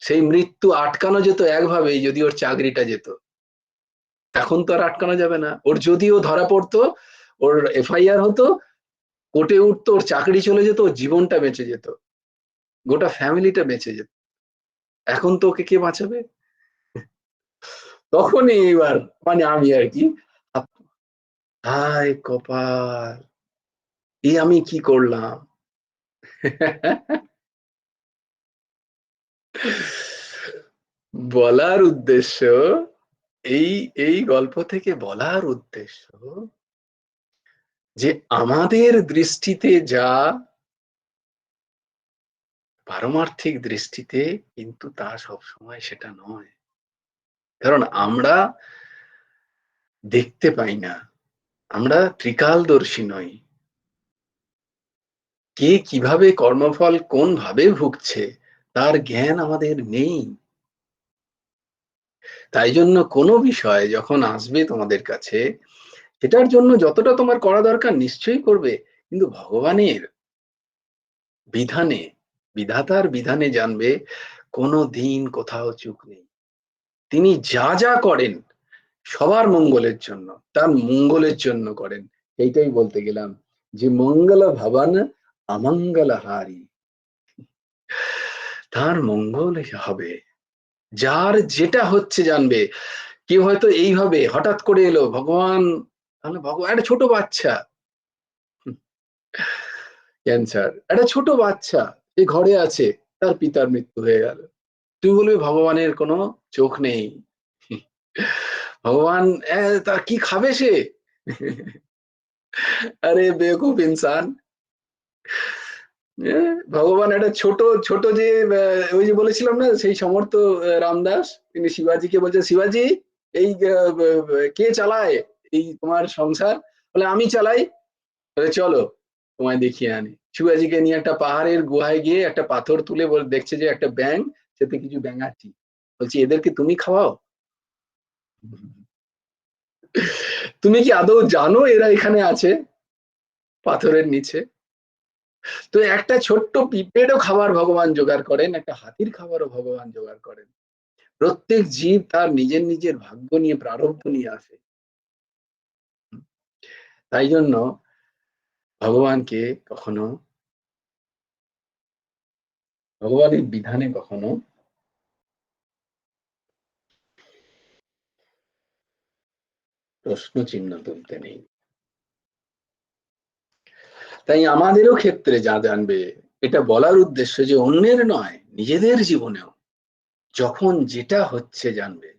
সেই মৃত্যু আটকানো যেত একভাবেই, যদি ওর চাকরিটা যেত। এখন তো আর আটকানো যাবে না। ওর যদিও ধরা পড়তো, ওর এফআইআর হতো, কোর্টে উঠতো, ওর চাকরি চলে যেত, ওর জীবনটা বেঁচে যেত। গোটা ফ্যামিলিটা বেঁচে যেত। এখন তো ওকে কে বাঁচাবে? তখনই এইবার মানে আমি আরকি, হায় কপাল! এ আমি কি করলাম? বলার উদ্দেশ্য, এই এই গল্প থেকে বলার উদ্দেশ্য যে আমাদের দৃষ্টিতে যা পারমার্থিক দৃষ্টিতে কিন্তু তা সবসময় সেটা নয়। কারণ আমরা দেখতে পাই না। আমরা ত্রিকালদর্শী নই। কে কিভাবে কর্মফল কোন ভাবে ভুগছে তার জ্ঞান আমাদের নেই। তাই জন্য কোনো বিষয় যখন আসবে তোমাদের কাছে, সেটার জন্য যতটা তোমার করা দরকার নিশ্চয়ই করবে। কিন্তু ভগবানের বিধানে, বিধাতার বিধানে জানবে কোনো দিন কোথাও চুক নেই। তিনি যা করেন সবার মঙ্গলের জন্য, তার মঙ্গলের জন্য করেন। এইটাই বলতে গেলাম যে মঙ্গল ভবন অমঙ্গলহারি। তার মঙ্গল হবে। যার যেটা হচ্ছে জানবে। কেউ হয়তো এইভাবে হঠাৎ করে এলো ভগবান, তাহলে ভগবান একটা ছোট বাচ্চা, ক্যান্সার, একটা ছোট বাচ্চা যে ঘরে আছে, তার পিতার মৃত্যু হয়ে গেল। তুমি বলবে ভগবানের কোনো চোখ নেই, ভগবান তার কি খাবে সে? আরে বেকুব ইনসান, ভগবান একটা ছোট ছোট যে ওই যে বলেছিলাম না সেই সমর্থ রামদাস, তিনি শিবাজিকে বলছেন, শিবাজি এই কে চালায় এই তোমার সংসার? বলে আমি চালাই। বলে চলো তোমায় দেখিয়ে আনি। শিবাজিকে নিয়ে একটা পাহাড়ের গুহায় গিয়ে একটা পাথর তুলে দেখছে যে একটা ব্যাঙ, সাথে কিছু ব্যাঙাচি, বলছি এদেরকে তুমি খাওয়াও? তুমি কি আদৌ জানো এরা এখানে আছে পাথরের নিচে? তো একটা ছোট্ট পিঁপড়েরও খাবার ভগবান জোগাড় করেন, একটা হাতির খাবারও ভগবান জোগাড় করেন। প্রত্যেক জীব তার নিজের নিজের ভাগ্য নিয়ে, প্রারব্ধ নিয়ে আসে। তাই জন্য ভগবানকে কখনো, ভগবানের বিধানে কখনো প্রশ্ন চিহ্ন তুলতে নেই। তাই আমাদেরও ক্ষেত্রে যা জানবে, এটা বলার উদ্দেশ্য যে অন্যের নয়, নিজেদের জীবনেও যখন যেটা হচ্ছে জানবে,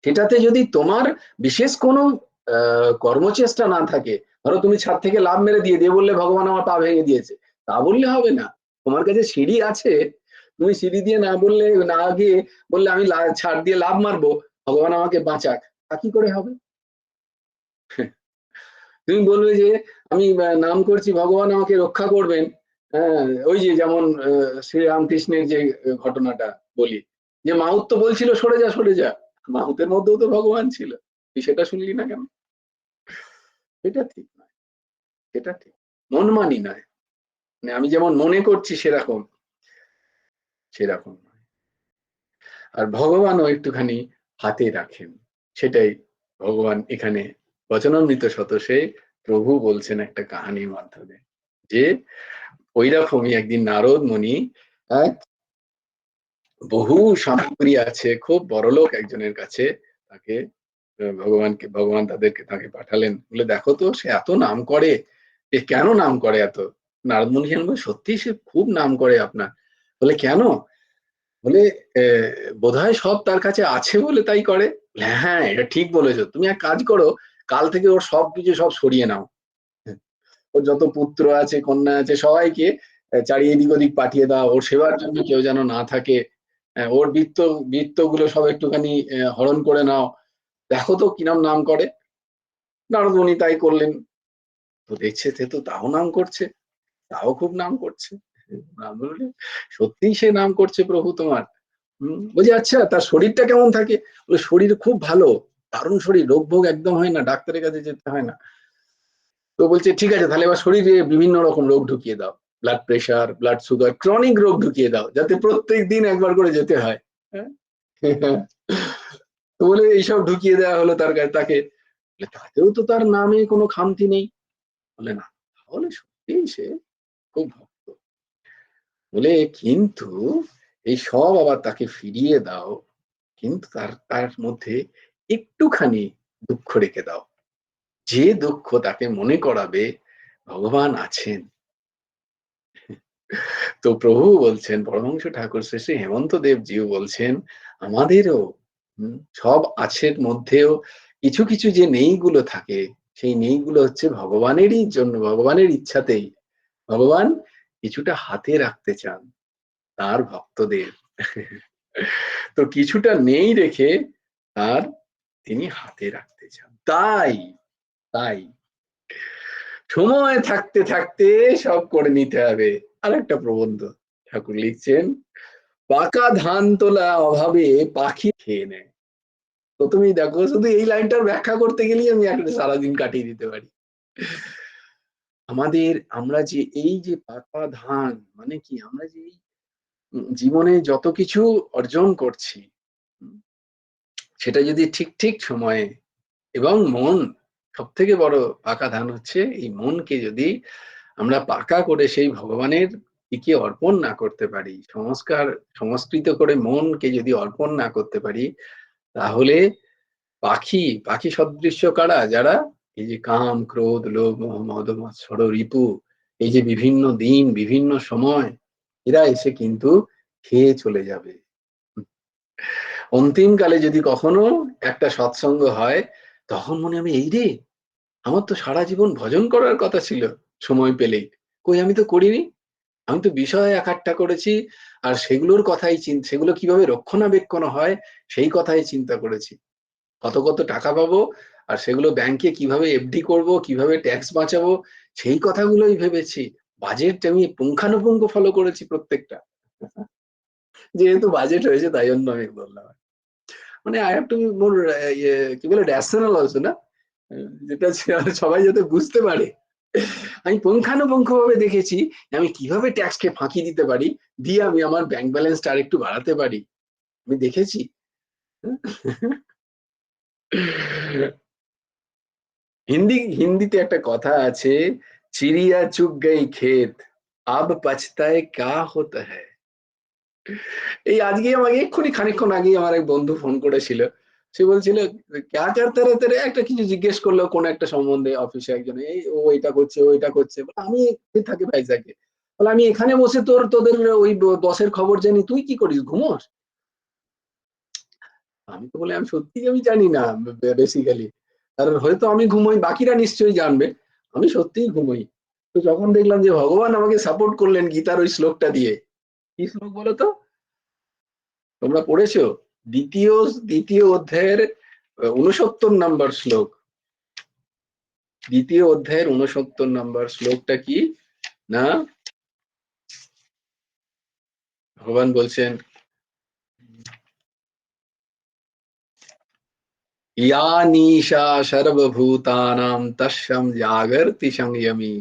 সেটাতে যদি তোমার বিশেষ কোনো কর্মচেষ্টা না থাকে, ধরো তুমি ছাদ থেকে লাফ মেরে দিয়ে বললে ভগবান আমার পা ভেঙে দিয়েছে, তা বললে হবে না। তোমার কাছে সিঁড়ি আছে, তুমি সিঁড়ি দিয়ে না বললে, না গিয়ে বললে আমি ছাদ দিয়ে লাফ মারবো, ভগবান আমাকে বাঁচাক, তা কি করে হবে? তুমি বলবে যে আমি নাম করছি ভগবান আমাকে রক্ষা করবেন। হ্যাঁ, ওই যে যেমন শ্রীরামকৃষ্ণের যে ঘটনাটা বলি, যে মাহুত তো বলছিল সরে যা সরে যা, মাহুতের মধ্যেও তো ভগবান ছিল, তুই সেটা শুনলি না কেন? এটা ঠিক নয়, এটা ঠিক মন মানি নয়, মানে আমি যেমন মনে করছি সেরকম, সেরকম নয়। আর ভগবানও একটুখানি হাতে রাখেন, সেটাই ভগবান এখানে বচনামৃত শতসে প্রভু বলছেন একটা কাহানির মাধ্যমে, যে ওইরকমই একদিন নারদ মুনি এক বহু সামগ্রী আছে, খুব বড়লোক একজনের কাছে, তাকে ভগবান তাকে পাঠালেন, বলে দেখো তো সে এত নাম করে, এ কেন নাম করে এত? নারদ মুনি সত্যি সে খুব নাম করে আপনার। বলে কেন? বলে বোধহয় সব তার কাছে আছে বলে তাই করে। হ্যাঁ এটা ঠিক বলেছো, তুমি এক কাজ করো, কাল থেকে ওর সবকিছু সব সরিয়ে নাও, ওর যত পুত্র আছে কন্যা আছে সবাইকে চারিয়ে এদিক ওদিক পাঠিয়ে দাও, ওর সেবার জন্য কেউ যেন না থাকে, ওর বৃত্ত গুলো সব একটুখানি হরণ করে নাও, দেখো তো কিরম নাম করে। নারদ মুনি তাই করলেন, তো দেখছে সে তো তাও নাম করছে, তাও খুব নাম করছে। বললেন সত্যিই সে নাম করছে প্রভু তোমার? বলছি আচ্ছা তার শরীরটা কেমন থাকে? বলে শরীর খুব ভালো, দারুণ শরীর, রোগ ভোগ একদম হয় না, ডাক্তারের কাছে যেতে হয় না। তো বলছে ঠিক আছে তাহলে এবার শরীরে বিভিন্ন রকম রোগ ঢুকিয়ে দাও, blood pressure, blood sugar, chronic রোগ ঢুকিয়ে দাও, যাতে প্রত্যেক দিন একবার করে যেতে হয়। হ্যাঁ? তো বলে এইসব ঢুকিয়ে দেওয়া হলো তার কাছে তাকে, তাতেও তো তার নামে কোনো খামতি নেই। বলে না, তাহলে সত্যি সে খুব ভক্ত। বলে কিন্তু এই সব আবার তাকে ফিরিয়ে দাও, কিন্তু তার তার মধ্যে একটুখানি দুঃখ রেখে দাও, যে দুঃখ তাকে মনে করাবে ভগবান আছেন। তো প্রভু বলছেন, পরমহংস ঠাকুর শ্রী শ্রী হেমন্ত দেবজিও বলছেন, আমাদেরও সব আছের মধ্যেও কিছু কিছু যে নেইগুলো থাকে, সেই নেইগুলো হচ্ছে ভগবানেরই জন্য, ভগবানের ইচ্ছাতেই ভগবান কিছুটা হাতে রাখতে চান তার ভক্তদের। তো কিছুটা নেই রেখে তার তিনি হাতে রাখতে চান। তাই তাই সময় থাকতে থাকতে সব করে নিতে হবে। আর একটা প্রবন্ধ ঠাকুর লিখছেন, পাকা ধান তোলা অভাবে পাখি খেয়ে নেয়। প্রথমেই দেখো, শুধু এই লাইনটার ব্যাখ্যা করতে গেলেই আমি একটা সারাদিন কাটিয়ে দিতে পারি। আমরা যে এই যে পাকা ধান মানে কি, আমরা যে এই জীবনে যত কিছু অর্জন করছি, সেটা যদি ঠিক ঠিক সময়ে, এবং মন সব থেকে বড় পাকা ধান হচ্ছে এই মনকে যদি আমরা পাকা করে সেই ভগবানের দিকে অর্পণ না করতে পারি, সংস্কৃত করে মনকে যদি অর্পণ না করতে পারি, তাহলে পাখি সদৃশ্য কারা, যারা এই যে কাম ক্রোধ লোভ মোহ মদ মাৎসর রিপু, এই যে বিভিন্ন দিন বিভিন্ন সময় এরা এসে কিন্তু খেয়ে চলে যাবে। অন্তিমকালে যদি কখনো একটা সৎসঙ্গ হয়, তখন মনে হবে এই রে, আমার তো সারা জীবন ভজন করার কথা ছিল সময় পেলেই, কই আমি তো করিনি। আমি তো বিষয় একাট্টা করেছি, আর সেগুলোর কথাই সেগুলো কিভাবে রক্ষণাবেক্ষণ হয় সেই কথাই চিন্তা করেছি। কত কত টাকা পাবো, আর সেগুলো ব্যাংকে কিভাবে এফডি করব, কিভাবে ট্যাক্স বাঁচাবো, সেই কথাগুলোই ভেবেছি। বাজেট আমি পুঙ্খানুপুঙ্খ ফলো করেছি প্রত্যেকটা। যেহেতু বাজেট হয়েছে তাই জন্য আমি বললাম। মানে I have to be more কি বলে রেশনাল অলসো না? যেটা সবাই যাতে বুঝতে পারে। আমি পুঙ্খানুপুঙ্খ ভাবে দেখেছি আমি কিভাবে ট্যাক্সকে ফাঁকি দিতে পারি, দিয়ে আমি আমার ব্যাংক ব্যালেন্সটা আরেকটু বাড়াতে পারি। আমি দেখেছি। হিন্দিতে একটা কথা আছে, চিড়িয়া চুগ গই ক্ষেত, আব পছতায় ক্যা হোতা হ্যায়। এই আজকে আমাকে এক্ষুনি খানিকক্ষণ আগেই আমার এক বন্ধু ফোন করেছিল। সে বলছিল ক্যা করতে রে তেরে, একটা কিছু জিজ্ঞেস করলো কোন একটা সম্বন্ধে অফিসে একজন, এই ও এটা করছে ও এটা করছে। আমি থাকি ভাইজাকে, বলে আমি এখানে বসে তোদের ওই বসের খবর জানি, তুই কি করিস, ঘুমোস? আমি তো বলি আমি সত্যি আমি জানি না বেসিক্যালি, কারণ হয়তো আমি ঘুমোই, বাকিরা নিশ্চয়ই জানবে, আমি সত্যিই ঘুমোই। তো যখন দেখলাম যে ভগবান আমাকে সাপোর্ট করলেন গীতার ওই শ্লোকটা দিয়ে, কি শ্লোক বলো তো, তোমরা পড়েছো? দ্বিতীয় দ্বিতীয় অধ্যায়ের 69 নাম্বার শ্লোক। দ্বিতীয় অধ্যায়ের 69 নাম্বার শ্লোকটা কি না, ভগবান বলছেন, ইয়া নিশা সর্বভূতানাম তস্যম জাগর্তি সংযমী,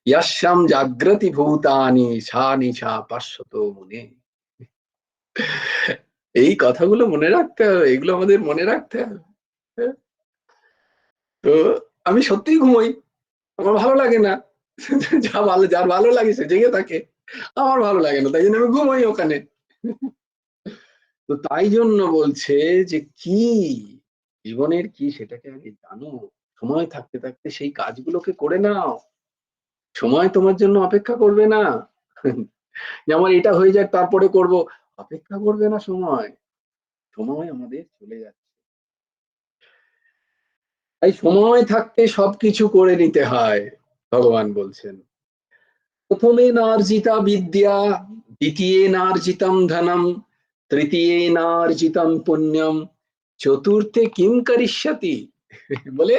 ইয়াস্যাম জাগ্রতি ভূতানি সা নিশা পশ্যতো মুনে। এই কথাগুলো মনে রাখতে হবে, এগুলো আমাদের মনে রাখতে হবে। তো আমি সত্যিই ঘুমোই, আমার ভালো লাগে না। যার ভালো লাগে সে জেগে থাকে, আমার ভালো লাগে না, তাই জন্য আমি ঘুমোই ওখানে। তো তাই জন্য বলছে যে কি জীবনের কি সেটাকে আগে জানো, সময় থাকতে থাকতে সেই কাজগুলোকে করে নাও, সময় তোমার জন্য অপেক্ষা করবে না। যে আমার এটা হয়ে যাক তারপরে করব, অপেক্ষা করবে না সময়, সময় আমাদের চলে যাচ্ছে। তাই সময় থাকতে সবকিছু করে নিতে হয়, ভগবান বলছেন। প্রথমে নার্জিতা বিদ্যা, দ্বিতীয় নার্জিতম ধনম, তৃতীয় নার্জিতম পুণ্যম, চতুর্থে কিম করিষ্যতি। বলে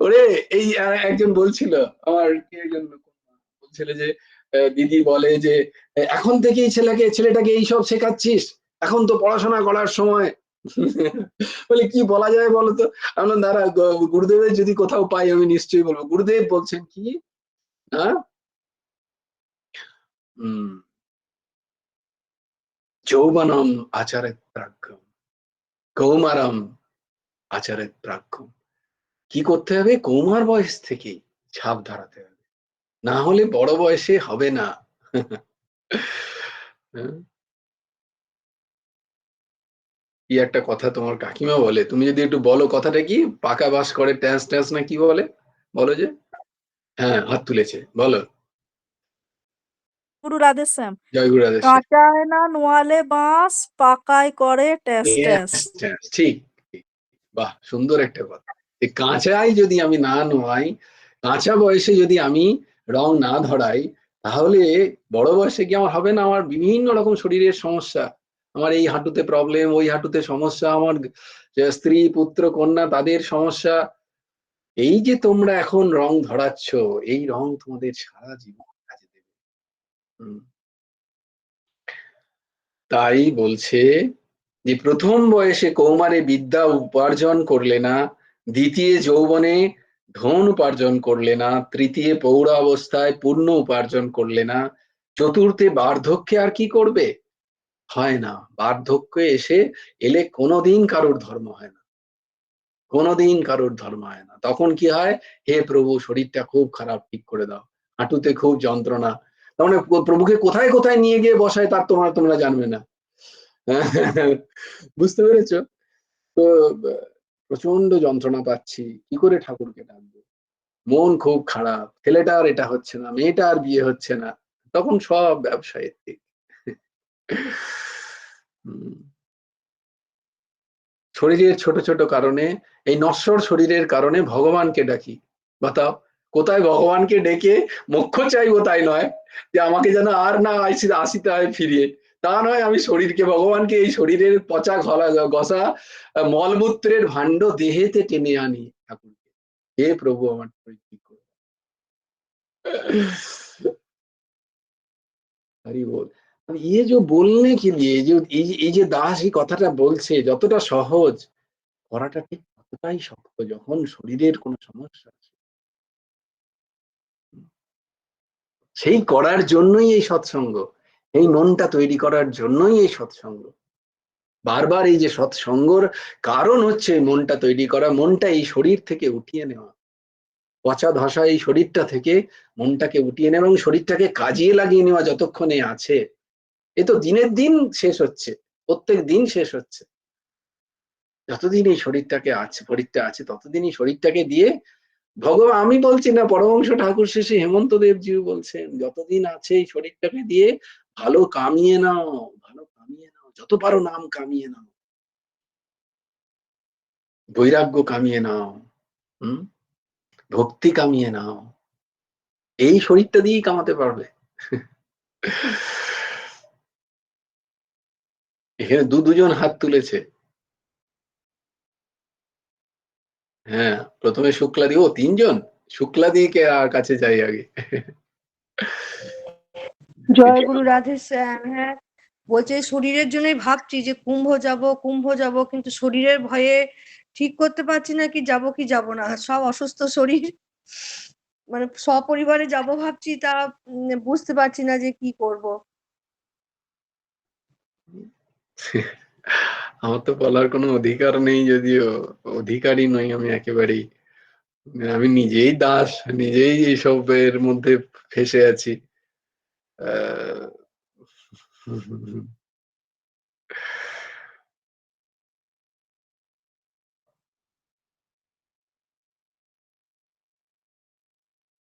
ওরে, এই একজন বলছিল, আমার কে একজন বলছিল যে দিদি বলে যে এখন থেকেই ছেলেটাকে এইসব শেখাচ্ছিস, এখন তো পড়াশোনা করার সময়। বলে কি বলা যায় বলতো? আমরা দাঁড়া, গুরুদেবের যদি কোথাও পাই আমি নিশ্চয়ই বলবো। গুরুদেব বলছেন কি না, হম, যৌবনম আচারে প্রাজ্ঞম, কৌমারম আচারে প্রাজ্ঞম। কি করতে হবে? কৌমার বয়স থেকেই ছাপ ধরাতে হবে, না হলে বড় বয়সে হবে না। হ্যাঁ? কি একটা কথা তোমার কাকিমা বলে, তুমি যদি একটু বলো কথাটা কি, পাকা বাস করে ট্যাঁস ট্যাঁস না কি বলে, বলো যে। হ্যাঁ, হাত তুলেছে, বলো। গুরু রাধেশ্যাম। জয় গুরু রাধেশ্যাম। কাঁচায় না নোয়ালে বাঁশ, পাকায় করে ট্যাস ট্যাস। ঠিক ঠিক। বাহ, সুন্দর একটা কথা। এই কাঁচাই যদি আমি না নোয়াই, কাঁচা বয়সে যদি আমি রং না ধরাই, তাহলে বড় বয়সে কি আমার হবে না? আমার বিভিন্ন রকম শরীরের সমস্যা, আমার এই হাঁটুতে প্রবলেম, ওই হাঁটুতে সমস্যা, আমার যে স্ত্রী পুত্র কন্যা তাদের সমস্যা। এই যে তোমরা এখন রং ধরাচ্ছ, এই রং তোমাদের সারা জীবন কাজে দেবে। হুম। তাই বলছে যে প্রথম বয়সে কৌমারে বিদ্যা উপার্জন করলে না, দ্বিতীয় যৌবনে ধন উপার্জন করলে না, তৃতীয় পৌরা অবস্থায় পূর্ণ উপার্জন করলে না, চতুর্থে বার্ধক্যে আর কি করবে? হয় না, বার্ধক্যে এলে কোনোদিন কারোর ধর্ম হয় না, কোনোদিন কারোর ধর্ম হয় না। তখন কি হয়? হে প্রভু, শরীরটা খুব খারাপ, ঠিক করে দাও, হাঁটুতে খুব যন্ত্রণা। তার মানে প্রভুকে কোথায় কোথায় নিয়ে গিয়ে বসায় তার তোমরা জানবে না। বুঝতে পেরেছো? তো প্রচন্ড যন্ত্রণা পাচ্ছি, কি করে ঠাকুরকে ডাকবো, মন খুব খারাপ, ছেলেটার এটা হচ্ছে না, মেয়েটার বিয়ে হচ্ছে না, তখন সব ব্যবসায়ের দিক। শরীরের ছোট ছোট কারণে, এই নশ্বর শরীরের কারণে ভগবানকে ডাকি। বাতাও কোথায় ভগবানকে ডেকে মোক্ষ চাইবো তাই নয়, যে আমাকে যেন আর না আসিতে হয় ফিরিয়ে, তা নয়। আমি শরীরকে, ভগবানকে এই শরীরের পচা গসা মলমূত্রের ভাণ্ড দেহেতে টেনে আনি ঠাকুরকে। হে প্রভু আমার শরীর ঠিক করো। হরি বল। ये जो बोलने के लिए जो এই যে দাস এই কথাটা বলছে, যতটা সহজ করাটা ঠিক ততটাই শক্ত যখন শরীরের কোনো সমস্যা আছে। সেই করার জন্যই এই সৎসঙ্গ, এই মনটা তৈরি করার জন্যই এই সৎসঙ্গ। বারবার এই যে সৎসঙ্গর কারণ হচ্ছে মনটা তৈরি করা, মনটা এই শরীর থেকে উঠিয়ে নেওয়া, পচা ধসা এই শরীরটা থেকে মনটাকে উঠিয়ে নেওয়া এবং শরীরটাকে কাজে লাগিয়ে নেওয়া যতক্ষণে আছে। এ তো দিনের দিন শেষ হচ্ছে, প্রত্যেক দিন শেষ হচ্ছে। যতদিন এই শরীরটাকে আছে, শরীরটা আছে, ততদিনই শরীরটাকে দিয়ে ভগবান, আমি বলছি না, পরমহংস ঠাকুর শ্রী হেমন্ত দেবজিও বলছেন, যতদিন আছে এই শরীরটাকে দিয়ে ভালো কামিয়ে নাও, ভালো কামিয়ে নাও, যত পারো নাম কামিয়ে নাও, বৈরাগ্য কামিয়ে নাও, ভক্তি কামিয়ে নাও। এই শরীরটা দিয়েই কামাতে পারবে। এখানে দুজন হাত তুলেছে। হ্যাঁ, প্রথমে শুক্লাদি, ও তিনজন, শুক্লাদিকে আর কাছে যাই আগে। জয় গুরু রাধে শ্যাম। হ্যাঁ, বলছে শরীরের জন্যই ভাবছি যে কুম্ভ যাব, কিন্তু শরীরের ভয়ে ঠিক করতে পারছি না কি যাব না। সব অসুস্থ শরীর, মানে সপরিবারে যাব ভাবছি, তা বুঝতে পারছি না যে কি করব। আমার তো বলার কোনো অধিকার নেই, যদিও অধিকারী নই আমি একেবারেই। আমি নিজেই দাস, নিজেই এইসবের মধ্যে ফেসে আছি।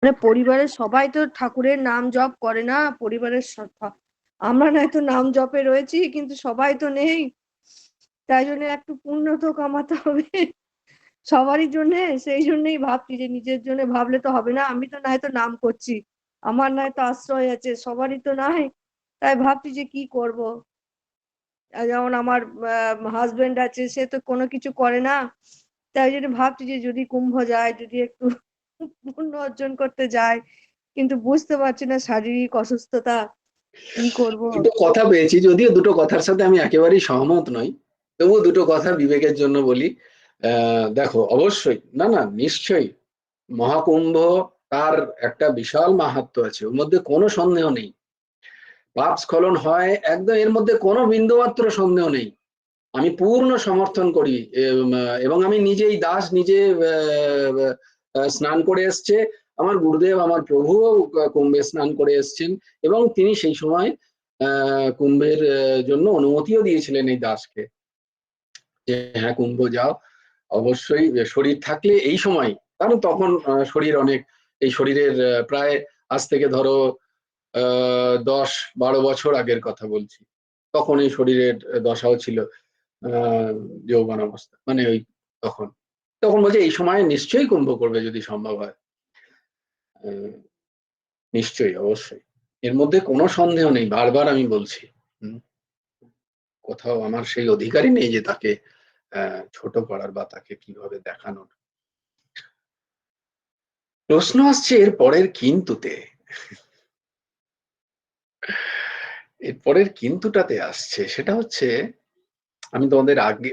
মানে পরিবারের সবাই তো ঠাকুরের নাম জপ করে না, পরিবারের আমরা নয়তো নাম জপে রয়েছি, কিন্তু সবাই তো নেই। তাই জন্য একটু পুণ্য তো কামাতে হবে সবারই জন্য। সেই জন্যই ভাবছি যে নিজের জন্য ভাবলে তো হবে না, আমি তো নয়তো নাম করছি, আমার নয়তো আশ্রয় আছে, সবারই তো নাই। তাই ভাবছি যে কি করব। যেমন আমার হাজবেন্ড আছে, সে তো কোনো কিছু করে না। তাই জন্য ভাবছি যে যদি কুম্ভ যায়, যদি একটু পুণ্য অর্জন করতে যায়, কিন্তু বুঝতে পারছি না শারীরিক অসুস্থতা, কি করব। দুটো কথা পেয়েছি, যদিও দুটো কথার সাথে আমি একেবারেই সহমত নই, তবুও দুটো কথা বিবেকের জন্য বলি। দেখো, অবশ্যই, না না, নিশ্চয়ই মহাকুম্ভ, তার একটা বিশাল মাহাত্ম্য আছে, ওর মধ্যে কোনো সন্দেহ নেই। পাপ স্খলন হয় একদম, এর মধ্যে কোনো বিন্দুমাত্র সন্দেহ নেই। আমি পূর্ণ সমর্থন করি, এবং আমি নিজেই দাস, নিজে স্নান করে এসছে। আমার গুরুদেব, আমার প্রভুও কুম্ভে স্নান করে এসছেন, এবং তিনি সেই সময় কুম্ভের জন্য অনুমতিও দিয়েছিলেন এই দাসকে, যে হ্যাঁ কুম্ভ যাও। অবশ্যই শরীর থাকলে এই সময়, কারণ তখন শরীর অনেক, এই শরীরের প্রায় আজ থেকে ধরো 10-12 বছর আগের কথা বলছি, তখন এই শরীরের দশাও ছিল যৌবন অবস্থা, মানে ওই তখন তখন বলছে এই সময় নিশ্চয়ই কুম্ভ করবে যদি সম্ভব হয়। নিশ্চয়ই, অবশ্যই, এর মধ্যে কোনো সন্দেহ নেই, বারবার আমি বলছি। কোথাও আমার সেই অধিকারই নেই যে তাকে ছোট করার বা তাকে কিভাবে দেখানোর। প্রশ্ন আসছে এর পরের কিন্তুতে, এর পরের কিন্তুটাতে আসছে, সেটা হচ্ছে, আমি তোমাদের আগে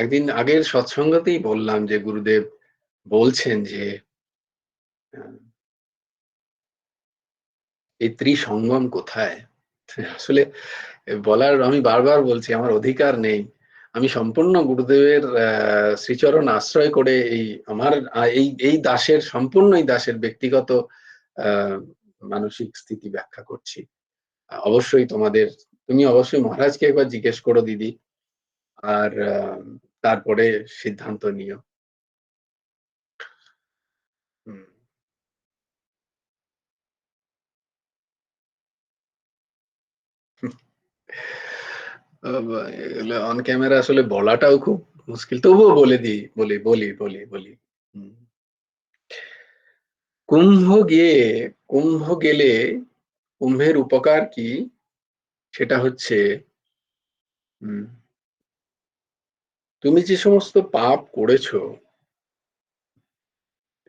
একদিন আগের সৎসঙ্গতেই বললাম যে গুরুদেব বলছেন যে এই ত্রিসঙ্গম কোথায়। আসলে বলার, আমি বারবার বলছি, আমার অধিকার নেই। আমি সম্পূর্ণ গুরুদেবের শ্রীচরণ আশ্রয় করে এই আমার এই এই দাসের, সম্পূর্ণ এই দাসের ব্যক্তিগত মানসিক স্থিতি ব্যাখ্যা করছি। অবশ্যই তুমি অবশ্যই মহারাজকে একবার জিজ্ঞেস করো দিদি, আর তারপরে সিদ্ধান্ত নিও। অন ক্যামেরা আসলে বলাটাও খুব মুশকিল, তবুও বলে দিই, বলি বলি বলি বলি হুম। কুম্ভ গিয়ে কুম্ভ গেলে কুম্ভের উপকার কি? সেটা হচ্ছে তুমি যে সমস্ত পাপ করেছো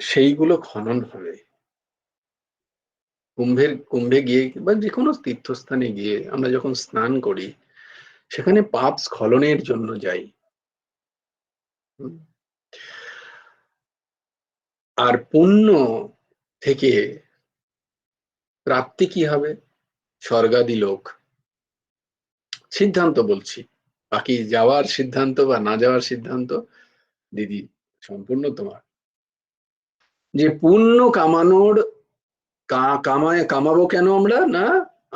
সেইগুলো খনন হবে। কুম্ভে গিয়ে বা যে কোনো তীর্থস্থানে গিয়ে আমরা যখন স্নান করি সেখানে পাপ স্খলনের জন্য যাই। আর পুণ্য থেকে প্রাপ্তি কি হবে? স্বর্গাদি লোক। সিদ্ধান্ত বলছি, বাকি যাওয়ার সিদ্ধান্ত বা না যাওয়ার সিদ্ধান্ত দিদি সম্পূর্ণ তোমার। যে পুণ্য কামানোর কামাবো কেন আমরা? না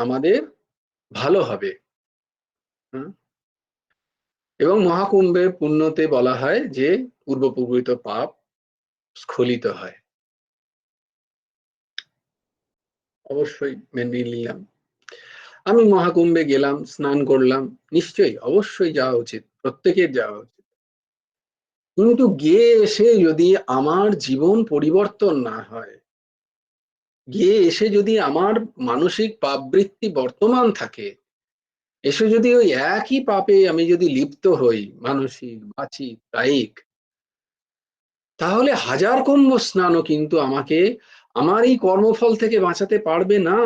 আমাদের ভালো হবে। এবং মহাকুম্ভে পুণ্যতে বলা হয় যে পূর্বপূর্বিত পাপ স্খলিত হয়। অবশ্যই মেনে নিলাম। আমি মহাকুম্ভে গেলাম, স্নান করলাম, নিশ্চয়ই অবশ্যই যাওয়া উচিত, প্রত্যেকের যাওয়া উচিত। কিন্তু গিয়ে এসে যদি আমার জীবন পরিবর্তন না হয়, গিয়ে এসে যদি আমার মানসিক পাপবৃত্তি বর্তমান থাকে, এসে যদি ওই একই পাপে আমি যদি লিপ্ত হই, মানসিক বাচিক কায়িক, তাহলে হাজার কুম্ভ স্নানও কিন্তু আমাকে আমার এই কর্মফল থেকে বাঁচাতে পারবে না।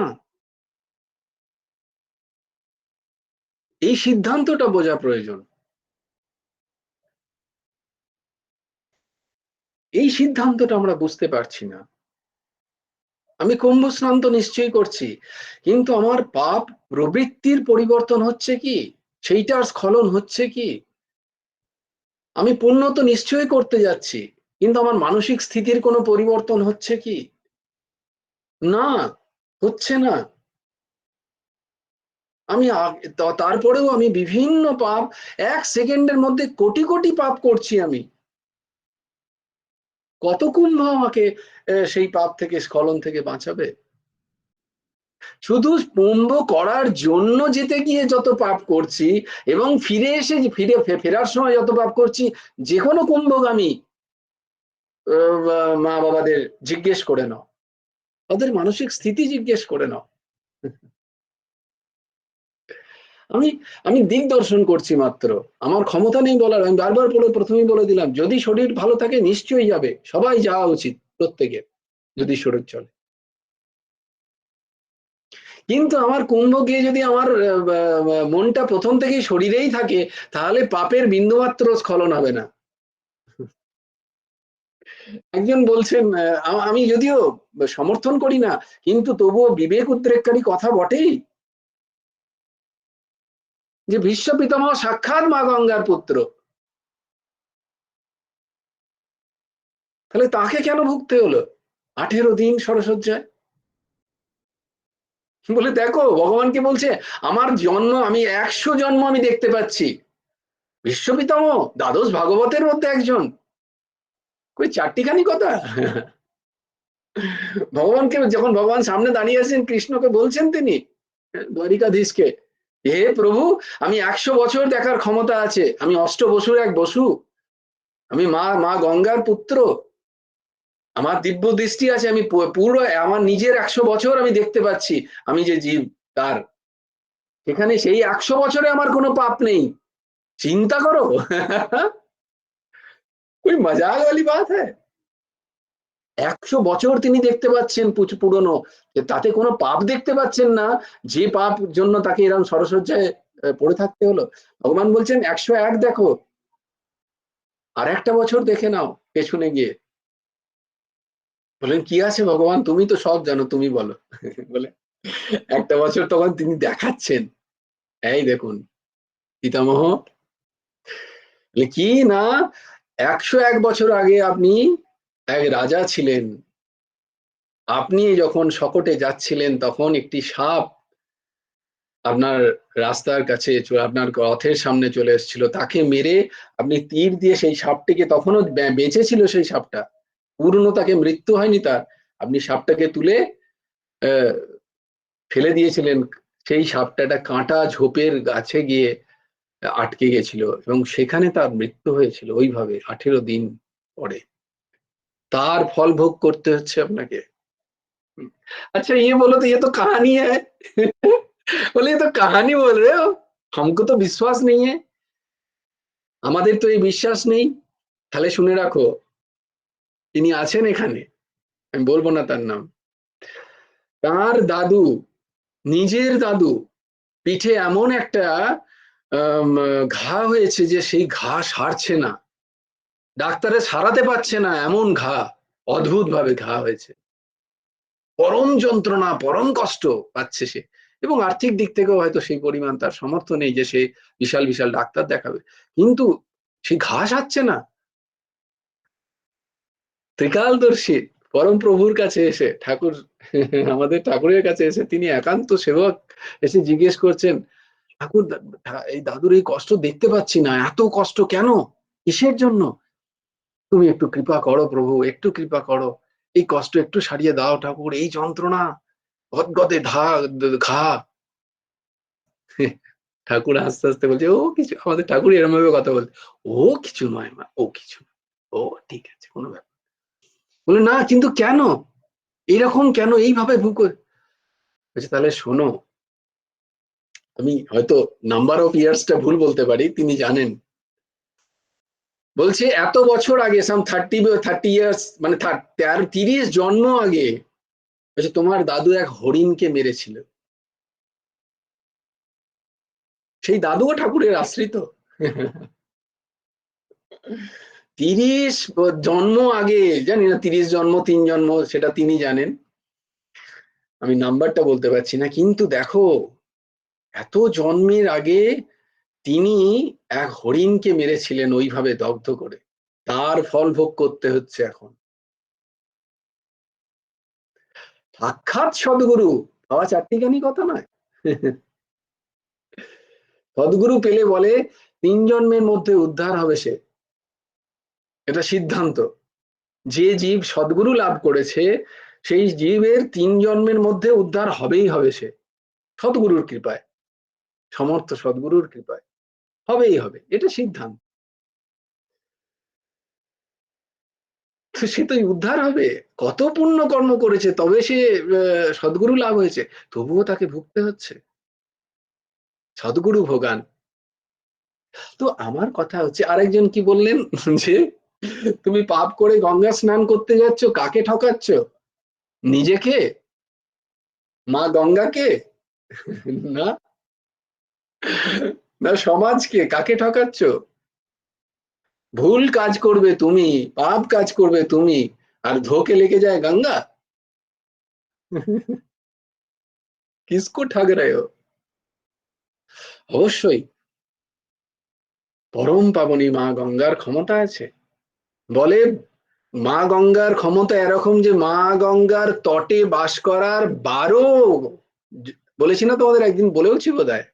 এই সিদ্ধান্তটা বোঝা প্রয়োজন। এই সিদ্ধান্তটা আমরা বুঝতে পারছি না। আমি কুম্ভ স্নান তো নিশ্চয়ই করছি, কিন্তু আমার পাপ প্রবৃত্তির পরিবর্তন হচ্ছে কি? সেইটার স্খলন হচ্ছে কি? আমি পুণ্য তো নিশ্চয়ই করতে যাচ্ছি, কিন্তু আমার মানসিক স্থিতির কোনো পরিবর্তন হচ্ছে কি? না, হচ্ছে না। আমি তারপরেও আমি বিভিন্ন পাপ, 1 সেকেন্ডের মধ্যে কোটি কোটি পাপ করছি আমি। কত কুম্ভ আমাকে সেই পাপ থেকে, স্খলন থেকে বাঁচাবে? শুধু কুম্ভ করার জন্য যেতে গিয়ে যত পাপ করছি এবং ফিরে এসে ফেরার সময় যত পাপ করছি, যে কোনো কুম্ভগামী মা বাবাদের জিজ্ঞেস করে নাও, ওদের মানসিক স্থিতি জিজ্ঞেস করে নাও। আমি আমি দিগদর্শন করছি মাত্র, আমার ক্ষমতা নেই বলার। আমি বারবার প্রথমেই বলে দিলাম, যদি শরীর ভালো থাকে নিশ্চয়ই যাবে, সবাই যাওয়া উচিত প্রত্যেকের, যদি শরীর চলে। কিন্তু আমার কুম্ভ গিয়ে যদি আমার মনটা প্রথম থেকেই শরীরেই থাকে, তাহলে পাপের বিন্দুমাত্র স্খলন হবে না। একজন বলছেন, আমি যদিও সমর্থন করি না, কিন্তু তবুও বিবেক উদ্রেককারী কথা বটেই, যে ভীষ্ম পিতামহ সাক্ষাৎ মা গঙ্গার পুত্র, তাহলে তাকে কেন ভুগতে হলো 18 দিন সরসজ্জায়? বলে দেখো, ভগবানকে বলছে আমার জন্ম, আমি 100 জন্ম আমি দেখতে পাচ্ছি। ভীষ্ম পিতামহ দ্বাদশ ভাগবতের মধ্যে একজন, কই চারটিখানি কথা। ভগবানকে যখন ভগবান সামনে দাঁড়িয়ে আছেন, কৃষ্ণকে বলছেন তিনি, দ্বারিকাধীশকে, হে প্রভু, আমি 100 বছর দেখার ক্ষমতা আছে, আমি অষ্টবসুর এক বসু, আমি মা গঙ্গার পুত্র, আমার দিব্য দৃষ্টি আছে, আমি পুরো আমার নিজের 100 বছর আমি দেখতে পাচ্ছি, আমি যে জীব তার, সেখানে সেই 100 বছরে আমার কোনো পাপ নেই, চিন্তা করো। कोई मजाक वाली बात है? 100 বছর তিনি দেখতে পাচ্ছেন পুরনো, তাতে কোনো পাপ দেখতে পাচ্ছেন না, যে পাপ জন্য তাকে এরকম সরসজ্জায় পড়ে থাকতে হলো। ভগবান বলছেন 101 দেখো, আর একটা বছর দেখে নাও পেছনে গিয়ে। বলেন কি আছে ভগবান, তুমি তো সব জানো, তুমি বলো। বলে একটা বছর তখন তিনি দেখাচ্ছেন, এই দেখুন পিতামহ, কি না 101 বছর আগে আপনি এক রাজা ছিলেন, আপনি যখন শকটে যাচ্ছিলেন তখন একটি সাপ আপনার রাস্তার কাছে, আপনার রথের সামনে চলে এসেছিল, তাকে মেরে আপনি তীর দিয়ে সেই সাপটিকে, তখনও বেঁচে ছিল সেই সাপটা, পূর্ণ তাকে মৃত্যু হয়নি তার, আপনি সাপটাকে তুলে ফেলে দিয়েছিলেন। সেই সাপটা একটা কাঁটা ঝোপের গাছে গিয়ে আটকে গেছিল এবং সেখানে তার মৃত্যু হয়েছিল ওইভাবে 18 দিন পরে। তার ফল ভোগ করতে হচ্ছে আপনাকে। अच्छा ये बोलो तो ये तो कहानी है। बोले ये तो कहानी बोल रहे हो, हमको तो विश्वास नहीं है, আমাদের তো এই বিশ্বাস নেই। তাহলে শুনে রাখো, তিনি আছেন এখানে, আমি বলবো না তার নাম। তার দাদু, নিজের দাদু পিঠে এমন একটা ঘা হয়েছে যে সেই ঘা সারছে না, ডাক্তারে সারাতে পারছে না, এমন ঘা, অদ্ভুত ভাবে ঘা হয়েছে, পরম যন্ত্রণা, পরম কষ্ট পাচ্ছে সে, এবং আর্থিক দিক থেকেও হয়তো সেই পরিমাণ তার সামর্থ্য নেই যে সে বিশাল বিশাল ডাক্তার দেখাবে, কিন্তু সেই ঘা সারছে না। ত্রিকালদর্শী পরম প্রভুর কাছে এসে ঠাকুর, আমাদের ঠাকুরের কাছে এসে তিনি একান্ত সেবক এসে জিজ্ঞেস করছেন, ঠাকুর এই দাদুর এই কষ্ট দেখতে পাচ্ছি না, এত কষ্ট কেন, কিসের জন্য, তুমি একটু কৃপা করো প্রভু, একটু কৃপা করো, এই কষ্ট একটু সারিয়ে দাও ঠাকুর, এই যন্ত্রণা, গদগদে ঘা। ঠাকুর আস্তে আস্তে বলছে, ও কিছু, আমাদের ঠাকুর এরকম ভাবে কথা বলছে, ও কিছু নয় মা, ও কিছু নয়, ও ঠিক আছে, কোনো ব্যাপার। বলে না, কিন্তু কেন এরকম, কেন এইভাবে বলছে, তাহলে শোনো, আমি হয়তো নাম্বার অফ ইয়ার্সটা ভুল বলতে পারি, তিনি জানেন। বলছে এত বছর আগে, সাম 30 ইয়ার্স, মানে 30 জন্ম আগে, বলছে তোমার দাদু এক হরিণকে মেরেছিল। সেই দাদুও ঠাকুরের আশ্রিত। 30 জন্ম আগে, জানি না 30 জন্ম 3 জন্ম, সেটা তিনি জানেন, আমি নাম্বারটা বলতে পারছি না, কিন্তু দেখো এত জন্মের আগে তিনি এক হরিণকে মেরেছিলেন ওইভাবে দগ্ধ করে, তার ফল ভোগ করতে হচ্ছে এখন। সাক্ষাৎ সদ্গুরু পাওয়া চারটিখানি কথা নয়। সদ্গুরু পেলে বলে 3 জন্মের মধ্যে উদ্ধার হবে সে, এটা সিদ্ধান্ত। যে জীব সদ্গুরু লাভ করেছে সেই জীবের 3 জন্মের মধ্যে উদ্ধার হবেই হবে সে, সদ্গুরুর কৃপায়, সমর্থ সদ্গুরুর কৃপায় হবেই হবে, এটা সিদ্ধান্ত। তো সে তো উদ্ধার হবে, কত পুণ্য কর্ম করেছে তবে সে সদ্গুরু লাভ হয়েছে, তবুও তাকে ভুগতে হচ্ছে, সদ্গুরু ভোগান। তো আমার কথা হচ্ছে, আরেকজন কি বললেন, যে তুমি পাপ করে গঙ্গা স্নান করতে যাচ্ছ, কাকে ঠকাচ্ছ, নিজেকে, মা গঙ্গাকে, না না সমাজকে, কাকে ঠকাচ্ছ, ভুল কাজ করবে তুমি, পাপ কাজ করবে তুমি, আর ধোকে লেগে যায় গঙ্গা। কিসকো ঠগ রহে হো। অবশ্যই পরম পাবনী মা গঙ্গার ক্ষমতা আছে। বলে মা গঙ্গার ক্ষমতা এরকম যে মা গঙ্গার তটে বাস করার 12, বলেছি না তোমাদের একদিন, বলেওছি বোধহয়,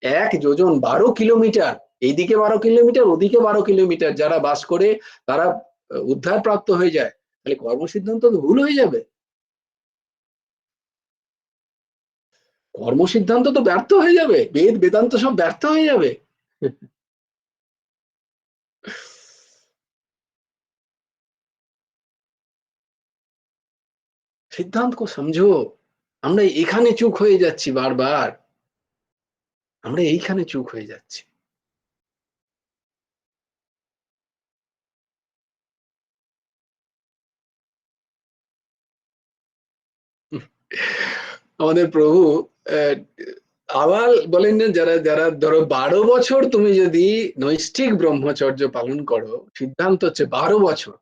1 যোজন 12 কিলোমিটার, এইদিকে 12 কিলোমিটার, ওদিকে 12 কিলোমিটার যারা বাস করে তারা উদ্ধার প্রাপ্ত হয়ে যায়, তাহলে কর্মসিদ্ধান্ত তো ভুল হয়ে যাবে, কর্মসিদ্ধান্ত তো ব্যর্থ হয়ে যাবে, বেদ বেদান্ত সব ব্যর্থ হয়ে যাবে। সিদ্ধান্ত কো সমঝো। আমরা এখানে চুপ হয়ে যাচ্ছি বারবার, আমরা এইখানে চুপ হয়ে যাচ্ছি। আমাদের প্রভু আবার বলেন না, যারা যারা ধরো 12 বছর তুমি যদি নৈষ্ঠিক ব্রহ্মচর্য পালন করো, সিদ্ধান্ত হচ্ছে 12 বছর,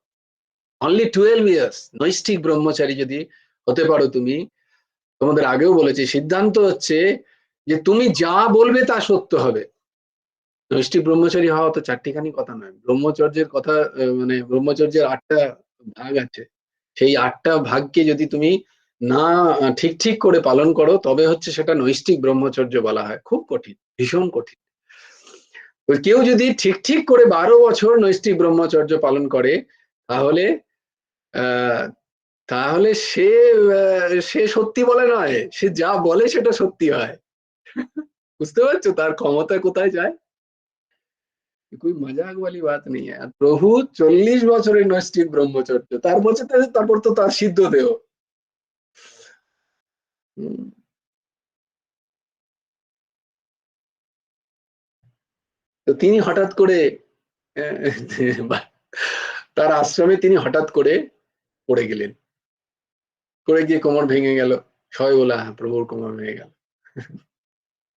অনলি 12 ইয়ার্স নৈষ্ঠিক ব্রহ্মচারী যদি হতে পারো তুমি, তোমাদের আগেও বলেছি, সিদ্ধান্ত হচ্ছে যে তুমি যা বলবে তা সত্য হবে। নৈষ্ঠিক ব্রহ্মচারী হওয়া তো চারটিখানি কথা নয়, ব্রহ্মচর্যের কথা, মানে ব্রহ্মচর্যের 8টা ভাগ আছে, সেই 8টা ভাগকে যদি তুমি না ঠিক ঠিক করে পালন করো, তবে হচ্ছে সেটা নৈষ্ঠিক ব্রহ্মচর্য বলা হয়। খুব কঠিন, ভীষণ কঠিন। কেউ যদি ঠিক ঠিক করে 12 বছর নৈষ্ঠিক ব্রহ্মচর্য পালন করে, তাহলে আহ তাহলে সে সত্যি বলে নয়, সে যা বলে সেটা সত্যি হয়। বুঝতে পারছো তার ক্ষমতা কোথায় যায়? कोई मजाक वाली बात नहीं है। প্রভু 40 বছরের নৈষ্ঠিক ব্রহ্মচর্য, তারপর তো তার সিদ্ধ দেহ। হুম। তো তিনি হঠাৎ করে তার আশ্রমে তিনি হঠাৎ করে পড়ে গেলেন, পড়ে গিয়ে কোমর ভেঙে গেল। সবাই বলা, হ্যাঁ প্রভুর কোমর ভেঙে গেল।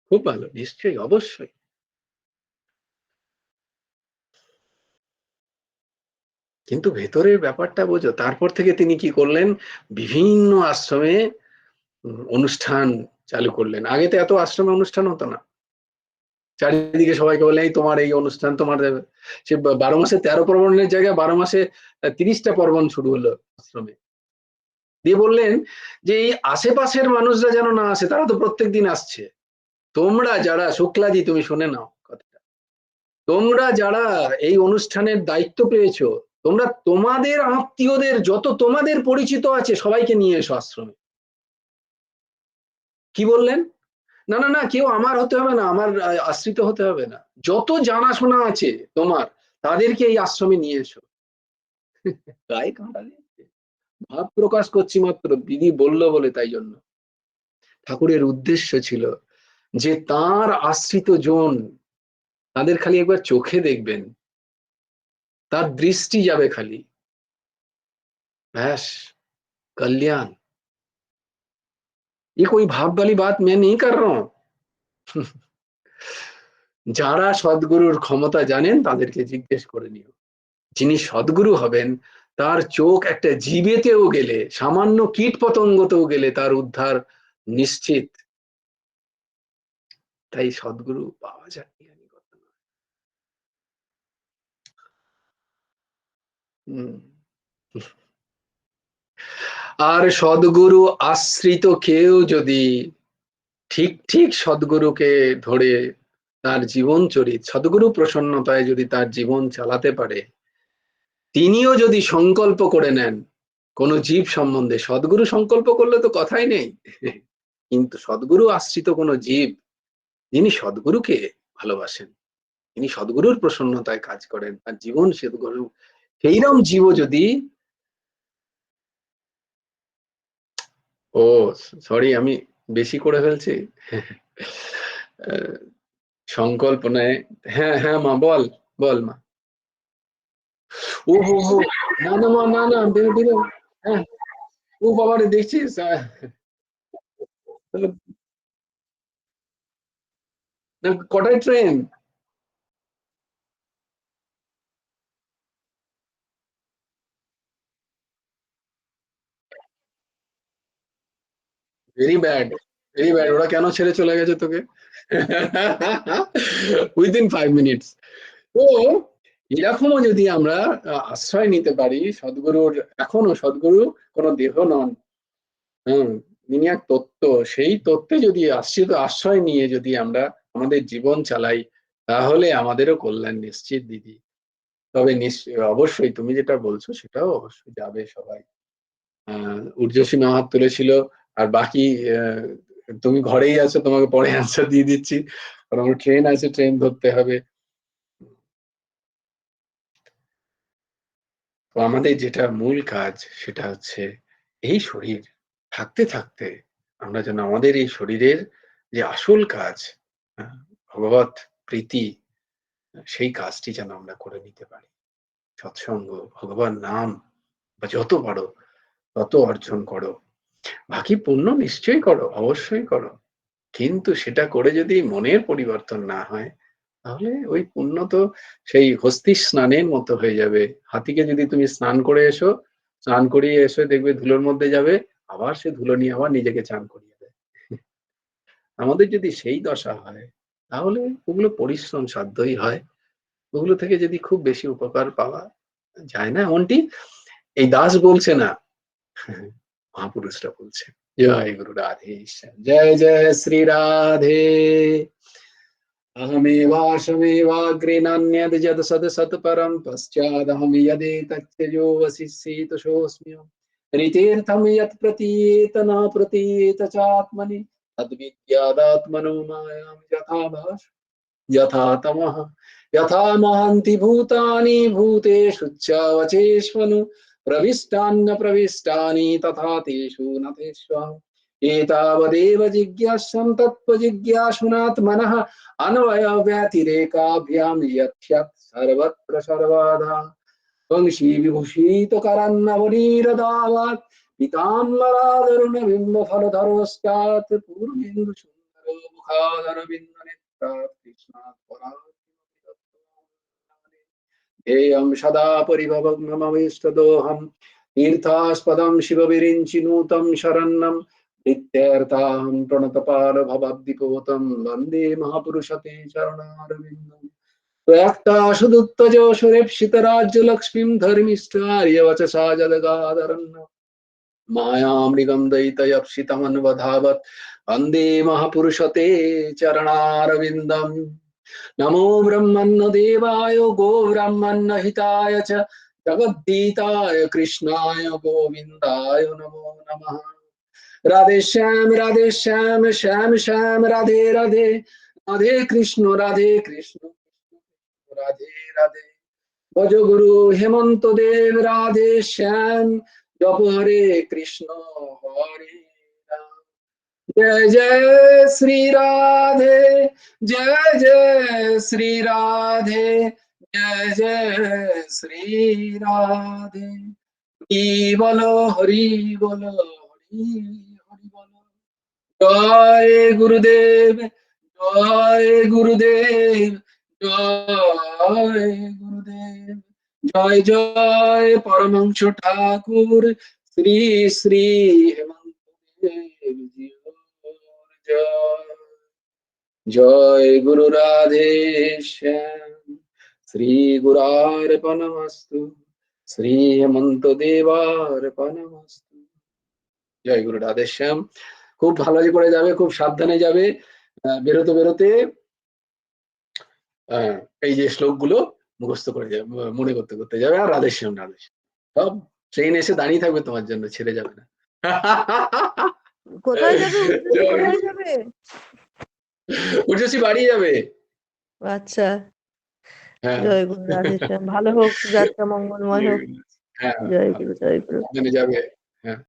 খুব ভালো, নিশ্চয়ই, অবশ্যই। কিন্তু ভেতরের ব্যাপারটা বোঝো। তারপর থেকে তিনি কি করলেন, বিভিন্ন আশ্রমে অনুষ্ঠান চালু করলেন। আগে তো এত আশ্রমে অনুষ্ঠান হতো না। চারিদিকে সবাইকে বলে, এই তোমার এই অনুষ্ঠান, তোমার সে 12 মাসে 13 পার্বণের জায়গায় 12 মাসে 30টা পার্বণ শুরু হলো আশ্রমে। দিয়ে বললেন যে এই আশেপাশের মানুষরা যেন না আসে, তারা তো প্রত্যেক দিন আসছে। তোমরা যারা, শুক্লাজি তুমি শুনে নাও কথাটা, তোমরা যারা এই অনুষ্ঠানের দায়িত্ব পেয়েছো, তোমরা তোমাদের আত্মীয়দের, যত তোমাদের পরিচিত আছে সবাইকে নিয়ে এসো আশ্রমে। কি বললেন? না না না, কেউ আমার হতে হবে না, আমার আশ্রিত হতে হবে না, যত জানাশোনা আছে তোমার তাদেরকে এই আশ্রমে নিয়ে এসো। গায়ে কাঁটা দিচ্ছে। ভাব প্রকাশ করছি মাত্র, দিদি বললো বলে, তাই জন্য। ঠাকুরের উদ্দেশ্য ছিল যে তার আশ্রিত জন, তাদের খালি একবার চোখে দেখবেন, তার দৃষ্টি যাবে খালি, ব্যাস, कल्याण। ये कोई भाव वाली बात मैं नहीं कर रहा हूं। যারা সদ্গুরুর ক্ষমতা জানেন তাদেরকে জিজ্ঞেস করে নিও। যিনি সদ্গুরু হবেন তার চোখ একটা জীবেতেও গেলে, সামান্য কীট পতঙ্গতেও গেলে তার উদ্ধার নিশ্চিত। তাই সদ্গুরু পাওয়া যায়। আর সদ্গুরু আশ্রিত কেউ যদি ঠিক ঠিক সদ্গুরুকে ধরে তার জীবন চরিত, সদ্গুরু প্রসন্নতায় যদি তার জীবন চালাতে পারে, তিনিও যদি সংকল্প করে নেন কোন জীব সম্বন্ধে, সদ্গুরু সংকল্প করলে তো কথাই নেই। কিন্তু সদ্গুরু আশ্রিত কোন জীব, যিনি সদ্গুরুকে ভালোবাসেন, তিনি সদ্গুরুর প্রসন্নতায় কাজ করেন, তার জীবন সদ্গুরু, সেইরকম জীব যদি, ও সরি আমি বেশি করে ফেলছি। সংকল্প নেয়। হ্যাঁ হ্যাঁ মা, বল বল মা। ও হো হো, না না মা, না না, বেরো বেরো। হ্যাঁ, ও বাবারে দেখছিস, কটায় train? Very bad, very bad. ওরা কেন ছেড়ে চলে গেছে তোকে? Within 5 minutes. তো এরকমও যদি আমরা আশ্রয় নিতে পারি সদ্গুরুর, এখনো সদ্গুরু কোনো দেহ নন, হম, তিনি এক তত্ত্ব, সেই তত্ত্বে যদি আশ্রিত আশ্রয় নিয়ে যদি আমরা আমাদের জীবন চালাই, তাহলে আমাদেরও কল্যাণ নিশ্চিত দিদি। তবে অবশ্যই তুমি যেটা বলছো সেটাও অবশ্যই যাবে সবাই। ঊর্জশী মাহাত তুলেছিল, আর বাকি তুমি ঘরেই আছো, তোমাকে পরে অ্যান্সার দিয়ে দিচ্ছি, কারণ আমার ট্রেন আছে, ট্রেন ধরতে হবে। তো আমাদের যেটা মূল কাজ সেটা হচ্ছে এই শরীর থাকতে থাকতে আমরা যেন আমাদের এই শরীরের যে আসল কাজ, ভগবত প্রীতি, সেই কাজটি যেন আমরা করে নিতে পারি। সৎসঙ্গ, ভগবান নাম, বা যত পারো তত অর্জন করো। বাকি পুণ্য নিশ্চয়ই করো, অবশ্যই করো, কিন্তু সেটা করে যদি মনের পরিবর্তন না হয়, তাহলে ওই পুণ্য তো সেই হস্তি স্নানের মতো হয়ে যাবে। হাতিকে যদি তুমি স্নান করে এসো, স্নান করিয়ে এসে দেখবে ধুলোর মধ্যে যাবে, আবার সে ধুলো নিয়ে আবার নিজেকে চান করিয়ে দেয়। আমাদের যদি সেই দশা হয়, তাহলে ওগুলো পরিশ্রম সাধ্যই হয়, ওগুলো থেকে যদি খুব বেশি উপকার পাওয়া যায় না। এমনটি এই দাস বলছে না, মহাপুরুষরা বলছে। জয় গুরু রাধেশ্যাম, জয় জয় শ্রী রাধে। अहमेवाशमेवाग्रे नान्यद् यद् सद् सत्परं पश्चादहं यदेतत्यजो वसिष्येतुषोऽस्म्यहम्। ऋतेऽर्थं यत् प्रतीयेत न प्रतीयेत चात्मनि, तद्विद्यादात्मनो मायां यथा भासते। यथा तमः यथा महान्ति भूतानि भूतेषु च वचेष्वनु प्रविष्टान्न प्रविष्टानि तथा तेषु न तेष्वहम् एतावदेव जिज्ञास्यं तत्त्वजिज्ञासुनात्मनः अन्वयव्यतिरेकाभ्यां यत् सर्वत्र सर्वदा वंशी विभूषितकरन्नवनीरदावात् पीताम्बरादरुणबिम्बफलधरोस्तात् पूर्णेन्दु सुन्दरो मुखादरविन्दनेत्रात् कृष्णात् परात् ध्येयं सदा परिभवग्नमवेष्टदोहं तीर्थास्पदं शिवविरिञ्चिनूतं शरण्यं नित्यर्थाहं प्रणतपालभवाब्धिपोतं वन्दे महापुरुषते चरणारविन्दम् प्रयाक्ताशुदुत्तजोषुरेप्सितराज्यलक्ष्मीं धर्मिष्ठार्यवचसा जदगादरन्न मायामृगं दयितयप्सितमन्वधावत् वन्दे महापुरुषते चरणारविन्दम् नमो ब्रह्मन्न देवाय गो ब्रह्मन्न हिताय च जगद्गीताय कृष्णाय गोविन्दाय नमो नमः राधे श्याम श्याम श्याम राधे राधे राधे कृष्ण राधे राधे भज गुरु हेमंत देव राधे श्याम जप हरे कृष्ण हरे राम जय जय श्री राधे जय जय श्री राधे जय जय श्री राधे हरि बोलो हरि हरि बोलो जय गुरुदेव जय गुरुदेव जय गुरुदेव जय जय परमहंस ठाकुर श्री श्री हेमंत देव जी जय जय गुरु राधे श्याम श्री गुरार्पणमस्तु श्री हेमंत देवार्पणमस्तु জয় গুরু রাধে শ্যাম খুব ভালো করে যাবে খুব সাবধানে যাবে বেরোতে বেরোতে এই যে শ্লোকগুলো মুখস্থ করে যাবে মনে করতে করতে যাবে আর রাধে শ্যাম সব ট্রেন এসে দাঁড়িয়ে থাকবে তোমার জন্য ছেড়ে যাবে না কোথায় যাবে উদ্দেশ্য কোথায় যাবে? উর্জশী বাড়ি যাবে আচ্ছা, হ্যাঁ জয় গুরু রাধে শ্যাম। ভালো হোক, যাত্রা মঙ্গলময় হোক। হ্যাঁ জয় গুরু জয় গুরু। সাবধানে যাবে হ্যাঁ